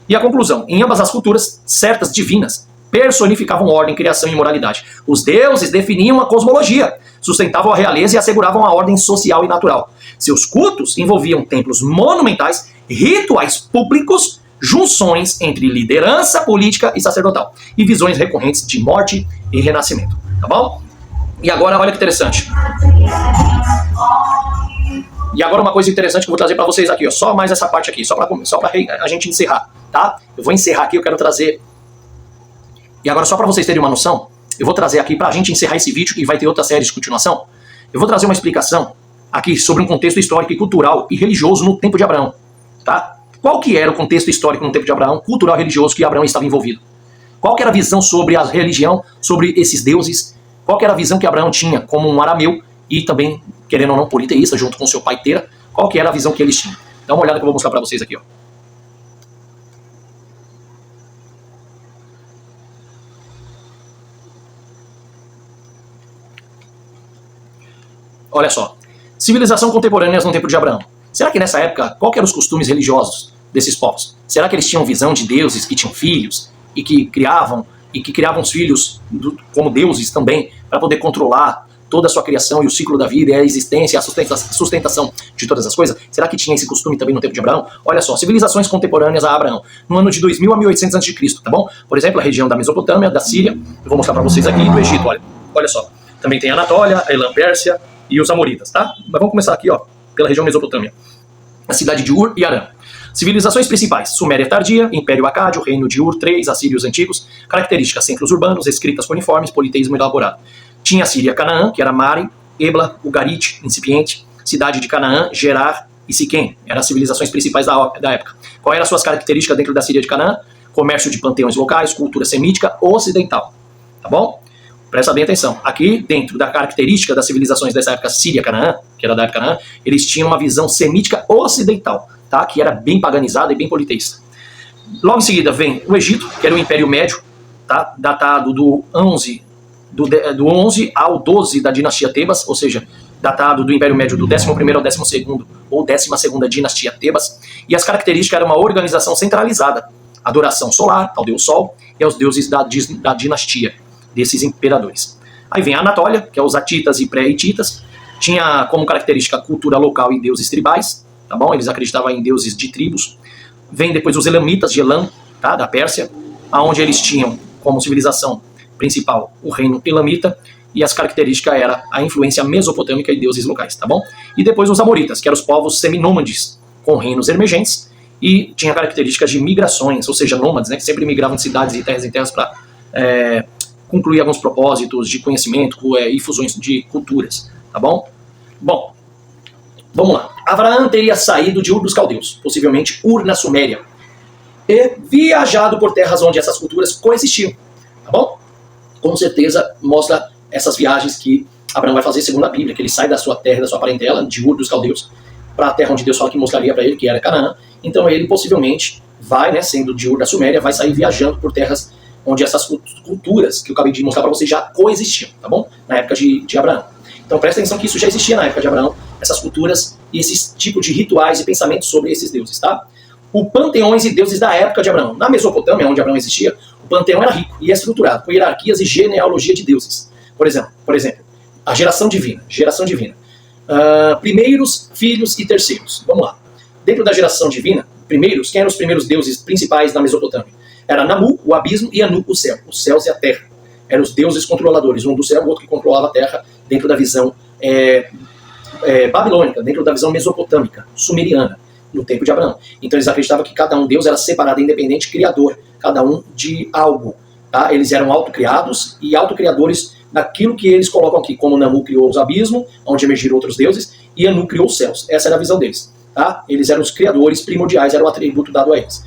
E a conclusão, em ambas as culturas, certas divinas personificavam ordem, criação e moralidade. Os deuses definiam a cosmologia, sustentavam a realeza e asseguravam a ordem social e natural. Seus cultos envolviam templos monumentais, rituais públicos, junções entre liderança política e sacerdotal, e visões recorrentes de morte e renascimento. Tá bom? E agora, olha que interessante. E agora uma coisa interessante que eu vou trazer para vocês aqui, ó, só mais essa parte aqui, só para a gente encerrar, tá? Eu vou encerrar aqui, eu quero trazer... E agora, só para vocês terem uma noção, eu vou trazer aqui para a gente encerrar esse vídeo, e vai ter outra série de continuação, eu vou trazer uma explicação aqui sobre um contexto histórico e cultural e religioso no tempo de Abraão, tá? Qual que era o contexto histórico no tempo de Abraão, cultural e religioso que Abraão estava envolvido? Qual que era a visão sobre a religião, sobre esses deuses? Qual que era a visão que Abraão tinha como um arameu e também, querendo ou não, politeísta, junto com seu pai Tera? Qual que era a visão que eles tinham? Dá uma olhada que eu vou mostrar para vocês aqui, ó. Olha só, civilização contemporânea no tempo de Abraão. Será que nessa época, qual que eram os costumes religiosos desses povos? Será que eles tinham visão de deuses que tinham filhos e que criavam os filhos como deuses também para poder controlar toda a sua criação e o ciclo da vida e a existência, a sustentação de todas as coisas? Será que tinha esse costume também no tempo de Abraão? Olha só, civilizações contemporâneas a Abraão, no ano de 2000 a 1800 a.C., tá bom? Por exemplo, a região da Mesopotâmia, da Síria, eu vou mostrar para vocês aqui, do Egito, olha só. Também tem a Anatólia, a Elam, Pérsia e os Amoritas, tá? Mas vamos começar aqui, ó, pela região Mesopotâmia. A cidade de Ur e Arã. Civilizações principais: Suméria tardia, Império Acádio, Reino de Ur III, Assírios antigos. Características: centros urbanos, escritas cuneiformes, politeísmo elaborado. Tinha a Síria Canaã, que era Mari, Ebla, Ugarit, incipiente. Cidade de Canaã, Gerar e Siquém. Eram as civilizações principais da época. Qual eram as suas características dentro da Síria de Canaã? Comércio de panteões locais, cultura semítica ocidental. Tá bom? Presta bem atenção. Aqui, dentro da característica das civilizações dessa época Síria-Canaã, que era da época Canaã, eles tinham uma visão semítica ocidental, tá? Que era bem paganizada e bem politeísta. Logo em seguida vem o Egito, que era o Império Médio, tá? Datado do 11 ao 12 da dinastia Tebas, ou seja, datado do Império Médio do 11º ao 12º ou 12ª dinastia Tebas. E as características eram uma organização centralizada, adoração solar ao deus Sol e aos deuses da dinastia desses imperadores. Aí vem a Anatólia, que é os Atitas e pré-Hititas. Tinha como característica a cultura local e deuses tribais, tá bom? Eles acreditavam em deuses de tribos. Vem depois os Elamitas de Elam, tá? Da Pérsia, onde eles tinham como civilização principal o reino Elamita, e as características era a influência mesopotâmica e deuses locais, tá bom? E depois os Amoritas, que eram os povos seminômades, com reinos emergentes, e tinha características de migrações, ou seja, nômades, né? Que sempre migravam de cidades e terras em terras para concluir alguns propósitos de conhecimento e fusões de culturas, tá bom? Bom, vamos lá. Abraão teria saído de Ur dos Caldeus, possivelmente Ur na Suméria, e viajado por terras onde essas culturas coexistiam, tá bom? Com certeza mostra essas viagens que Abraão vai fazer segundo a Bíblia, que ele sai da sua terra, da sua parentela, de Ur dos Caldeus, para a terra onde Deus fala que mostraria para ele, que era Canaã. Então ele possivelmente vai, né, sendo de Ur da Suméria, vai sair viajando por terras onde essas culturas que eu acabei de mostrar para vocês já coexistiam, tá bom? Na época de Abraão. Então presta atenção que isso já existia na época de Abraão, essas culturas e esses tipos de rituais e pensamentos sobre esses deuses, tá? O panteões e deuses da época de Abraão. Na Mesopotâmia, onde Abraão existia, o panteão era rico e estruturado, com hierarquias e genealogia de deuses. Por exemplo, a geração divina. Primeiros, filhos e terceiros. Vamos lá. Dentro da geração divina, primeiros, quem eram os primeiros deuses principais da Mesopotâmia? Era Namu, o abismo, e Anu, o céu. Os céus e a terra. Eram os deuses controladores, um do céu, o outro que controlava a terra, dentro da visão babilônica, dentro da visão mesopotâmica, sumeriana, no tempo de Abraão. Então eles acreditavam que cada um deus era separado, independente, criador, cada um de algo. Tá? Eles eram autocriados e autocriadores daquilo que eles colocam aqui, como Namu criou os abismos, onde emergiram outros deuses, e Anu criou os céus. Essa era a visão deles. Tá? Eles eram os criadores primordiais, era o atributo dado a eles.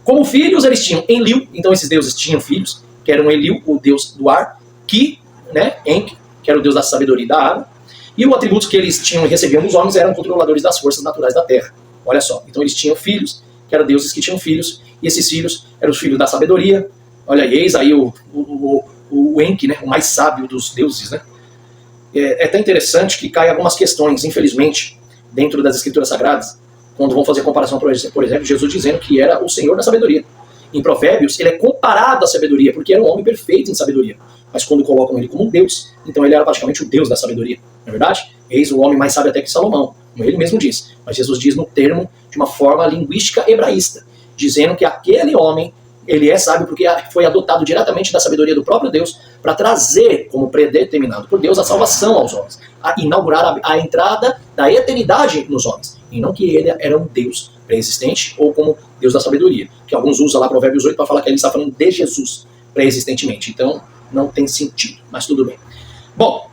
Como filhos, eles tinham Enlil, então esses deuses tinham filhos, que eram Enlil, o deus do ar, Ki, né, Enki, que era o deus da sabedoria e da água, e o atributo que eles tinham e recebiam dos homens eram controladores das forças naturais da terra. Olha só, então eles tinham filhos, que eram deuses que tinham filhos, e esses filhos eram os filhos da sabedoria. Olha, eis aí o Enki, né, o mais sábio dos deuses, né. É até interessante que caem algumas questões, infelizmente, dentro das escrituras sagradas, quando vão fazer comparação, por exemplo, Jesus dizendo que era o Senhor da sabedoria. Em Provérbios, ele é comparado à sabedoria, porque era um homem perfeito em sabedoria. Mas quando colocam ele como um Deus, então ele era praticamente o Deus da sabedoria. Não é verdade? Eis o homem mais sábio até que Salomão, como ele mesmo diz. Mas Jesus diz no termo de uma forma linguística hebraísta, dizendo que aquele homem, ele é sábio porque foi adotado diretamente da sabedoria do próprio Deus para trazer, como predeterminado por Deus, a salvação aos homens, a inaugurar a entrada da eternidade nos homens. E não que ele era um Deus pré-existente ou como Deus da sabedoria, que alguns usam lá Provérbios 8 para falar que ele está falando de Jesus pré-existentemente. Então, não tem sentido, mas tudo bem. Bom,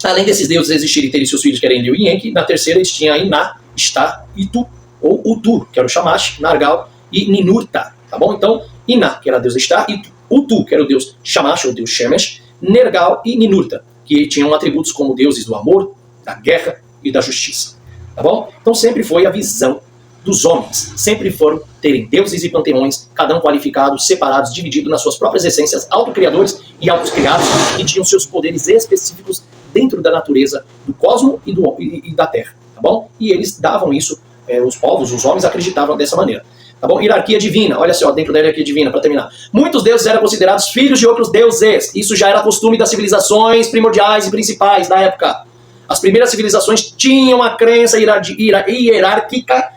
além desses deuses existirem e terem seus filhos, que eram Enlil e Enki, na terceira eles tinham Iná, Istá, Itu, ou Utu, que era o Shamash, Nargal, e Ninurta, tá bom? Então, Iná, que era a deusa Istá, Itu, Utu, que era o deus Shamash, ou deus Shemesh, Nergal e Ninurta, que tinham atributos como deuses do amor, da guerra e da justiça. Tá bom? Então sempre foi a visão dos homens. Sempre foram terem deuses e panteões, cada um qualificado, separados, dividido nas suas próprias essências, autocriadores e autocriados, que tinham seus poderes específicos dentro da natureza, do cosmos e da Terra. Tá bom? E eles davam isso, os povos, os homens acreditavam dessa maneira. Tá bom? Hierarquia divina, olha só, dentro da hierarquia divina, para terminar. Muitos deuses eram considerados filhos de outros deuses. Isso já era costume das civilizações primordiais e principais da época. As primeiras civilizações tinham a crença hierárquica,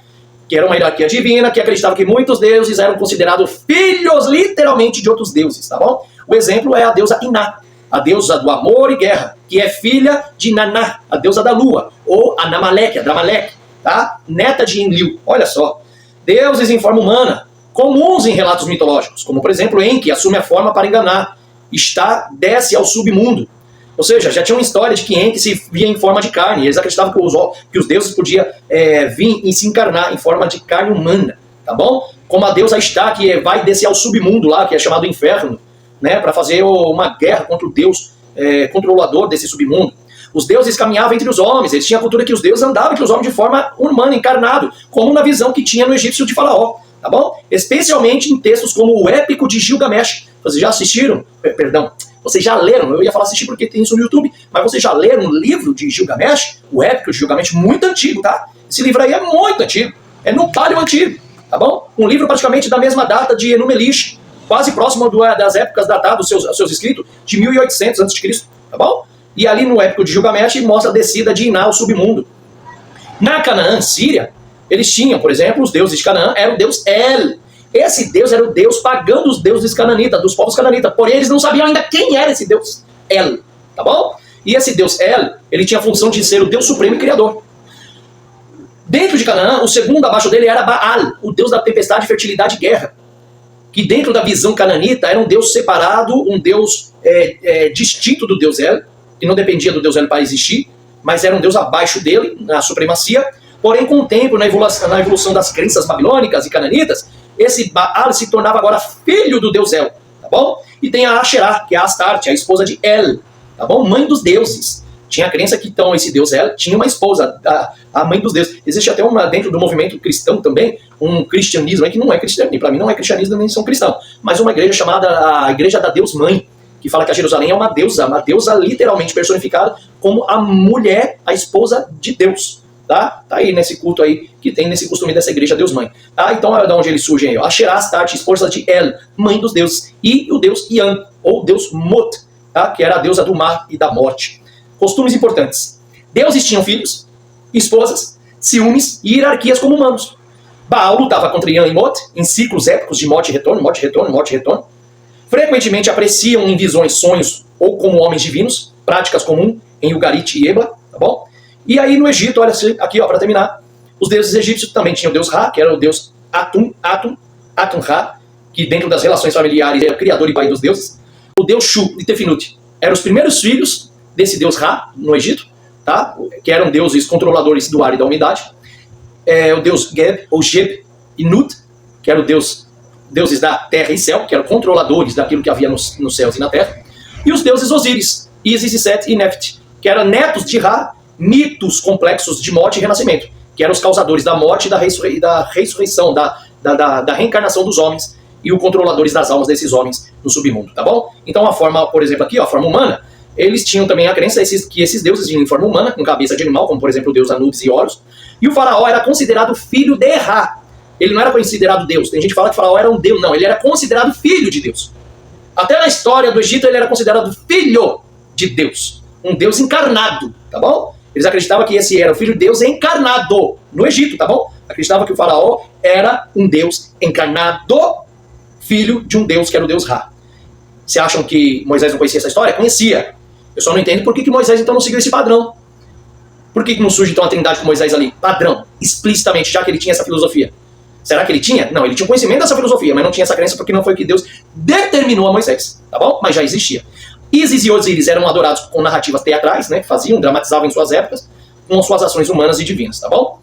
que era uma hierarquia divina, que acreditava que muitos deuses eram considerados filhos, literalmente, de outros deuses, tá bom? O exemplo é a deusa Iná, a deusa do amor e guerra, que é filha de Naná, a deusa da lua, ou Anamalek, a Dramalek, tá? Neta de Enlil, olha só. Deuses em forma humana, comuns em relatos mitológicos, como por exemplo Enki assume a forma para enganar, desce ao submundo. Ou seja, já tinha uma história de que Enki se via em forma de carne, eles acreditavam que os deuses podiam vir e se encarnar em forma de carne humana, tá bom? Como a deusa Istá, que vai descer ao submundo lá, que é chamado inferno, né, para fazer uma guerra contra o deus controlador desse submundo. Os deuses caminhavam entre os homens, eles tinham a cultura que os deuses andavam entre os homens de forma humana, encarnado, como na visão que tinha no egípcio de Faraó, tá bom? Especialmente em textos como o Épico de Gilgamesh. Vocês já assistiram? Perdão, vocês já leram, eu ia falar assistir porque tem isso no YouTube, mas vocês já leram um livro de Gilgamesh, o Épico de Gilgamesh, muito antigo, tá? Esse livro aí é muito antigo, é no Paleo Antigo, tá bom? Um livro praticamente da mesma data de Enuma Elish, quase próximo das épocas datadas dos seus escritos, de 1800 a.C., tá bom? E ali no Épico de Gilgamesh mostra a descida de Iná ao submundo. Na Canaã, Síria, eles tinham, por exemplo, os deuses de Canaã, era o deus El. Esse deus era o deus pagão dos deuses cananitas, dos povos cananitas. Porém, eles não sabiam ainda quem era esse deus El, tá bom? E esse deus El, ele tinha a função de ser o deus supremo e criador. Dentro de Canaã, o segundo abaixo dele era Baal, o deus da tempestade, fertilidade e guerra. Que dentro da visão cananita era um deus separado, um deus distinto do deus El, que não dependia do deus El para existir, mas era um deus abaixo dele, na supremacia. Porém, com o tempo, na evolução das crenças babilônicas e cananitas, esse Baal se tornava agora filho do deus El, tá bom? E tem a Asherah, que é a Astarte, a esposa de El, tá bom? Mãe dos deuses. Tinha a crença que então esse deus El tinha uma esposa, a mãe dos deuses. Existe até dentro do movimento cristão também, um cristianismo que não é cristianismo, para mim não é cristianismo nem são cristão, mas uma igreja chamada a Igreja da Deus Mãe, que fala que a Jerusalém é uma deusa literalmente personificada como a mulher, a esposa de Deus. Tá aí nesse culto aí, que tem nesse costume dessa igreja Deus Mãe. Tá? Então é de onde eles surgem aí. Asherah, Astarte, esposa de El, mãe dos deuses. E o deus Yan, ou deus Mot, tá? Que era a deusa do mar e da morte. Costumes importantes. Deuses tinham filhos, esposas, ciúmes e hierarquias como humanos. Baal lutava contra Yan e Mot em ciclos épicos de morte e retorno, morte e retorno, morte e retorno. Frequentemente apreciam em visões, sonhos ou como homens divinos, práticas comuns em Ugarit e Eba, tá bom? E aí no Egito, olha aqui, ó, para terminar, os deuses egípcios também tinham o deus Ra, que era o deus Atum-Ra, que dentro das relações familiares era o criador e pai dos deuses. O deus Shu e Tefnut eram os primeiros filhos desse deus Ra no Egito, tá? Que eram deuses controladores do ar e da umidade. O deus Geb, ou Geb e Nut, que eram deuses da terra e céu, que eram controladores daquilo que havia nos céus e na terra. E os deuses Osíris, Isis e Set e Nephte, que eram netos de Ra, mitos complexos de morte e renascimento, que eram os causadores da morte e da ressurreição, da reencarnação dos homens e os controladores das almas desses homens no submundo, tá bom? Então a forma, por exemplo aqui, ó, a forma humana, eles tinham também a crença que esses deuses vinham em forma humana, com cabeça de animal, como por exemplo o deus Anubis e Horus, e o faraó era considerado filho de Ra. Ele não era considerado Deus. Tem gente que fala que o faraó era um Deus. Não, ele era considerado filho de Deus. Até na história do Egito ele era considerado filho de Deus. Um Deus encarnado, tá bom? Eles acreditavam que esse era o filho de Deus encarnado no Egito, tá bom? Acreditavam que o faraó era um Deus encarnado, filho de um Deus que era o Deus Ra. Você acham que Moisés não conhecia essa história? Conhecia. Eu só não entendo por que Moisés então não seguiu esse padrão. Por que não surge então a trindade com Moisés ali? Padrão, explicitamente, já que ele tinha essa filosofia. Será que ele tinha? Não, ele tinha conhecimento dessa filosofia, mas não tinha essa crença porque não foi o que Deus determinou a Moisés, tá bom? Mas já existia. Ísis e Osíris eram adorados com narrativas teatrais, né, que dramatizavam em suas épocas, com suas ações humanas e divinas, tá bom?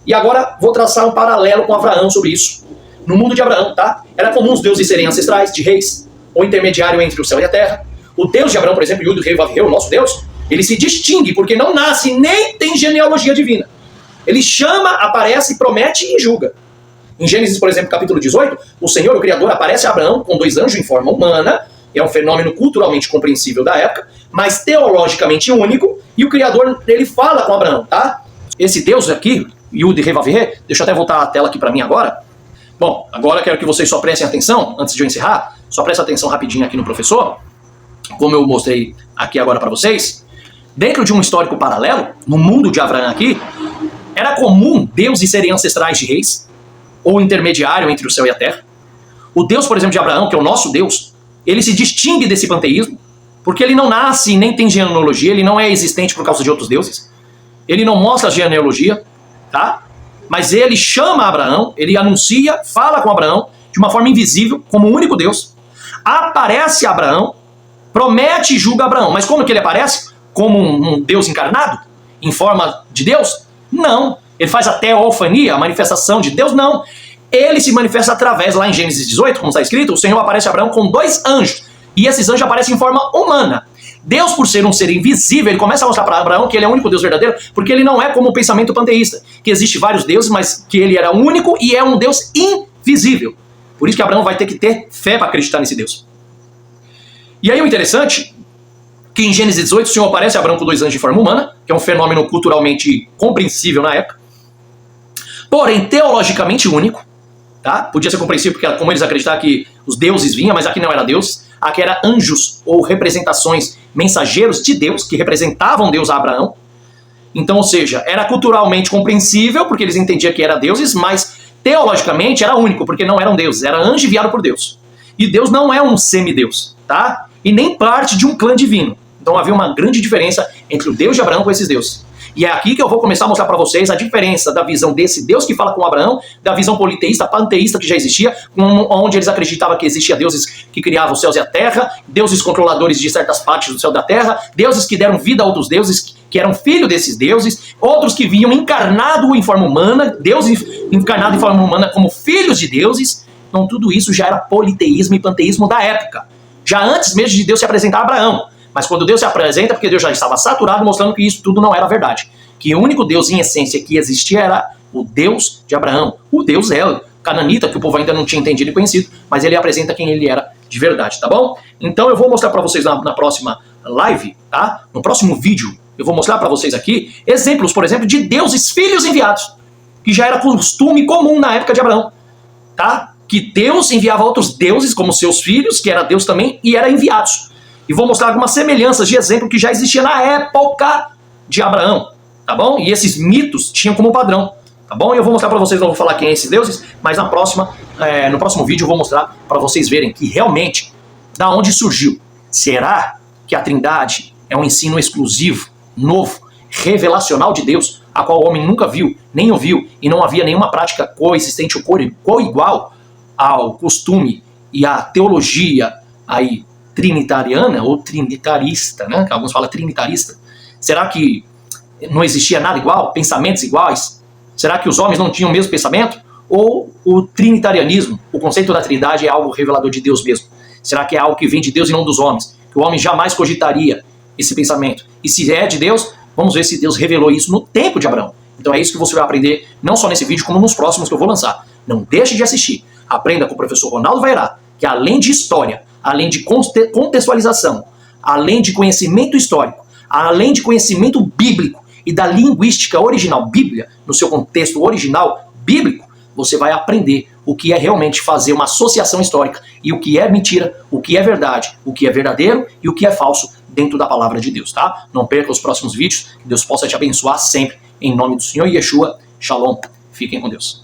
E agora vou traçar um paralelo com Abraão sobre isso. No mundo de Abraão, tá? Era comum os deuses serem ancestrais, de reis, ou intermediário entre o céu e a terra. O Deus de Abraão, por exemplo, Yud Rei Vav Rei, o nosso Deus, ele se distingue porque não nasce nem tem genealogia divina. Ele chama, aparece, promete e julga. Em Gênesis, por exemplo, capítulo 18, o Senhor, o Criador, aparece a Abraão com 2 anjos em forma humana. É um fenômeno culturalmente compreensível da época, mas teologicamente único, e o Criador, ele fala com Abraão, tá? Esse Deus aqui, Yud Rei Vav Rei, deixa eu até voltar a tela aqui para mim agora. Bom, agora quero que vocês só prestem atenção, antes de eu encerrar, só prestem atenção rapidinho aqui no professor, como eu mostrei aqui agora para vocês. Dentro de um histórico paralelo, no mundo de Abraão aqui, era comum deuses serem ancestrais de reis, ou intermediário entre o céu e a terra. O Deus, por exemplo, de Abraão, que é o nosso Deus, ele se distingue desse panteísmo, porque ele não nasce nem tem genealogia, ele não é existente por causa de outros deuses, ele não mostra a genealogia, tá? Mas ele chama Abraão, ele anuncia, fala com Abraão, de uma forma invisível, como o único Deus, aparece a Abraão, promete e julga Abraão. Mas como que ele aparece? Como um Deus encarnado? Em forma de Deus? Não. Ele faz a teofania, a manifestação de Deus? Não. Ele se manifesta através, lá em Gênesis 18, como está escrito, o Senhor aparece a Abraão com 2 anjos. E esses anjos aparecem em forma humana. Deus, por ser um ser invisível, ele começa a mostrar para Abraão que ele é o único Deus verdadeiro, porque ele não é como o pensamento panteísta, que existe vários deuses, mas que ele era único e é um Deus invisível. Por isso que Abraão vai ter que ter fé para acreditar nesse Deus. E aí o interessante, que em Gênesis 18 o Senhor aparece a Abraão com 2 anjos de forma humana, que é um fenômeno culturalmente compreensível na época, porém teologicamente único, tá? Podia ser compreensível porque era como eles acreditavam que os deuses vinham, mas aqui não era Deus, aqui era anjos ou representações, mensageiros de Deus, que representavam Deus a Abraão. Então, ou seja, era culturalmente compreensível, porque eles entendiam que eram deuses, mas teologicamente era único, porque não eram deuses, era anjo enviado por Deus. E Deus não é um semideus, tá? E nem parte de um clã divino. Então havia uma grande diferença entre o Deus de Abraão com esses deuses. E é aqui que eu vou começar a mostrar para vocês a diferença da visão desse Deus que fala com Abraão, da visão politeísta, panteísta que já existia, onde eles acreditavam que existia deuses que criavam os céus e a terra, deuses controladores de certas partes do céu e da terra, deuses que deram vida a outros deuses, que eram filhos desses deuses, outros que vinham encarnado em forma humana, Deus encarnado em forma humana como filhos de deuses. Então tudo isso já era politeísmo e panteísmo da época. Já antes mesmo de Deus se apresentar a Abraão. Mas quando Deus se apresenta, porque Deus já estava saturado, mostrando que isso tudo não era verdade. Que o único Deus em essência que existia era o Deus de Abraão. O Deus El, cananita, que o povo ainda não tinha entendido e conhecido, mas ele apresenta quem ele era de verdade, tá bom? Então eu vou mostrar para vocês na próxima live, tá? No próximo vídeo, eu vou mostrar para vocês aqui exemplos, por exemplo, de deuses filhos enviados, que já era costume comum na época de Abraão, tá? Que Deus enviava outros deuses como seus filhos, que era Deus também, e eram enviados. E vou mostrar algumas semelhanças de exemplo que já existia na época de Abraão, tá bom? E esses mitos tinham como padrão, tá bom? E eu vou mostrar para vocês, não vou falar quem é esses deuses, mas no próximo vídeo eu vou mostrar para vocês verem que realmente, da onde surgiu. Será que a Trindade é um ensino exclusivo, novo, revelacional de Deus, a qual o homem nunca viu, nem ouviu, e não havia nenhuma prática coexistente ou coigual ao costume e à teologia aí trinitariana ou trinitarista, né? Que alguns falam trinitarista. Será que não existia nada igual? Pensamentos iguais? Será que os homens não tinham o mesmo pensamento? Ou o trinitarianismo, o conceito da trindade é algo revelador de Deus mesmo? Será que é algo que vem de Deus e não dos homens? Que o homem jamais cogitaria esse pensamento? E se é de Deus, vamos ver se Deus revelou isso no tempo de Abraão. Então é isso que você vai aprender, não só nesse vídeo, como nos próximos que eu vou lançar. Não deixe de assistir. Aprenda com o professor Ronaldo Vairá, que além de história, além de contextualização, além de conhecimento histórico, além de conhecimento bíblico e da linguística original, Bíblia, no seu contexto original bíblico, você vai aprender o que é realmente fazer uma associação histórica e o que é mentira, o que é verdade, o que é verdadeiro e o que é falso dentro da palavra de Deus, tá? Não perca os próximos vídeos, que Deus possa te abençoar sempre, em nome do Senhor Yeshua. Shalom. Fiquem com Deus.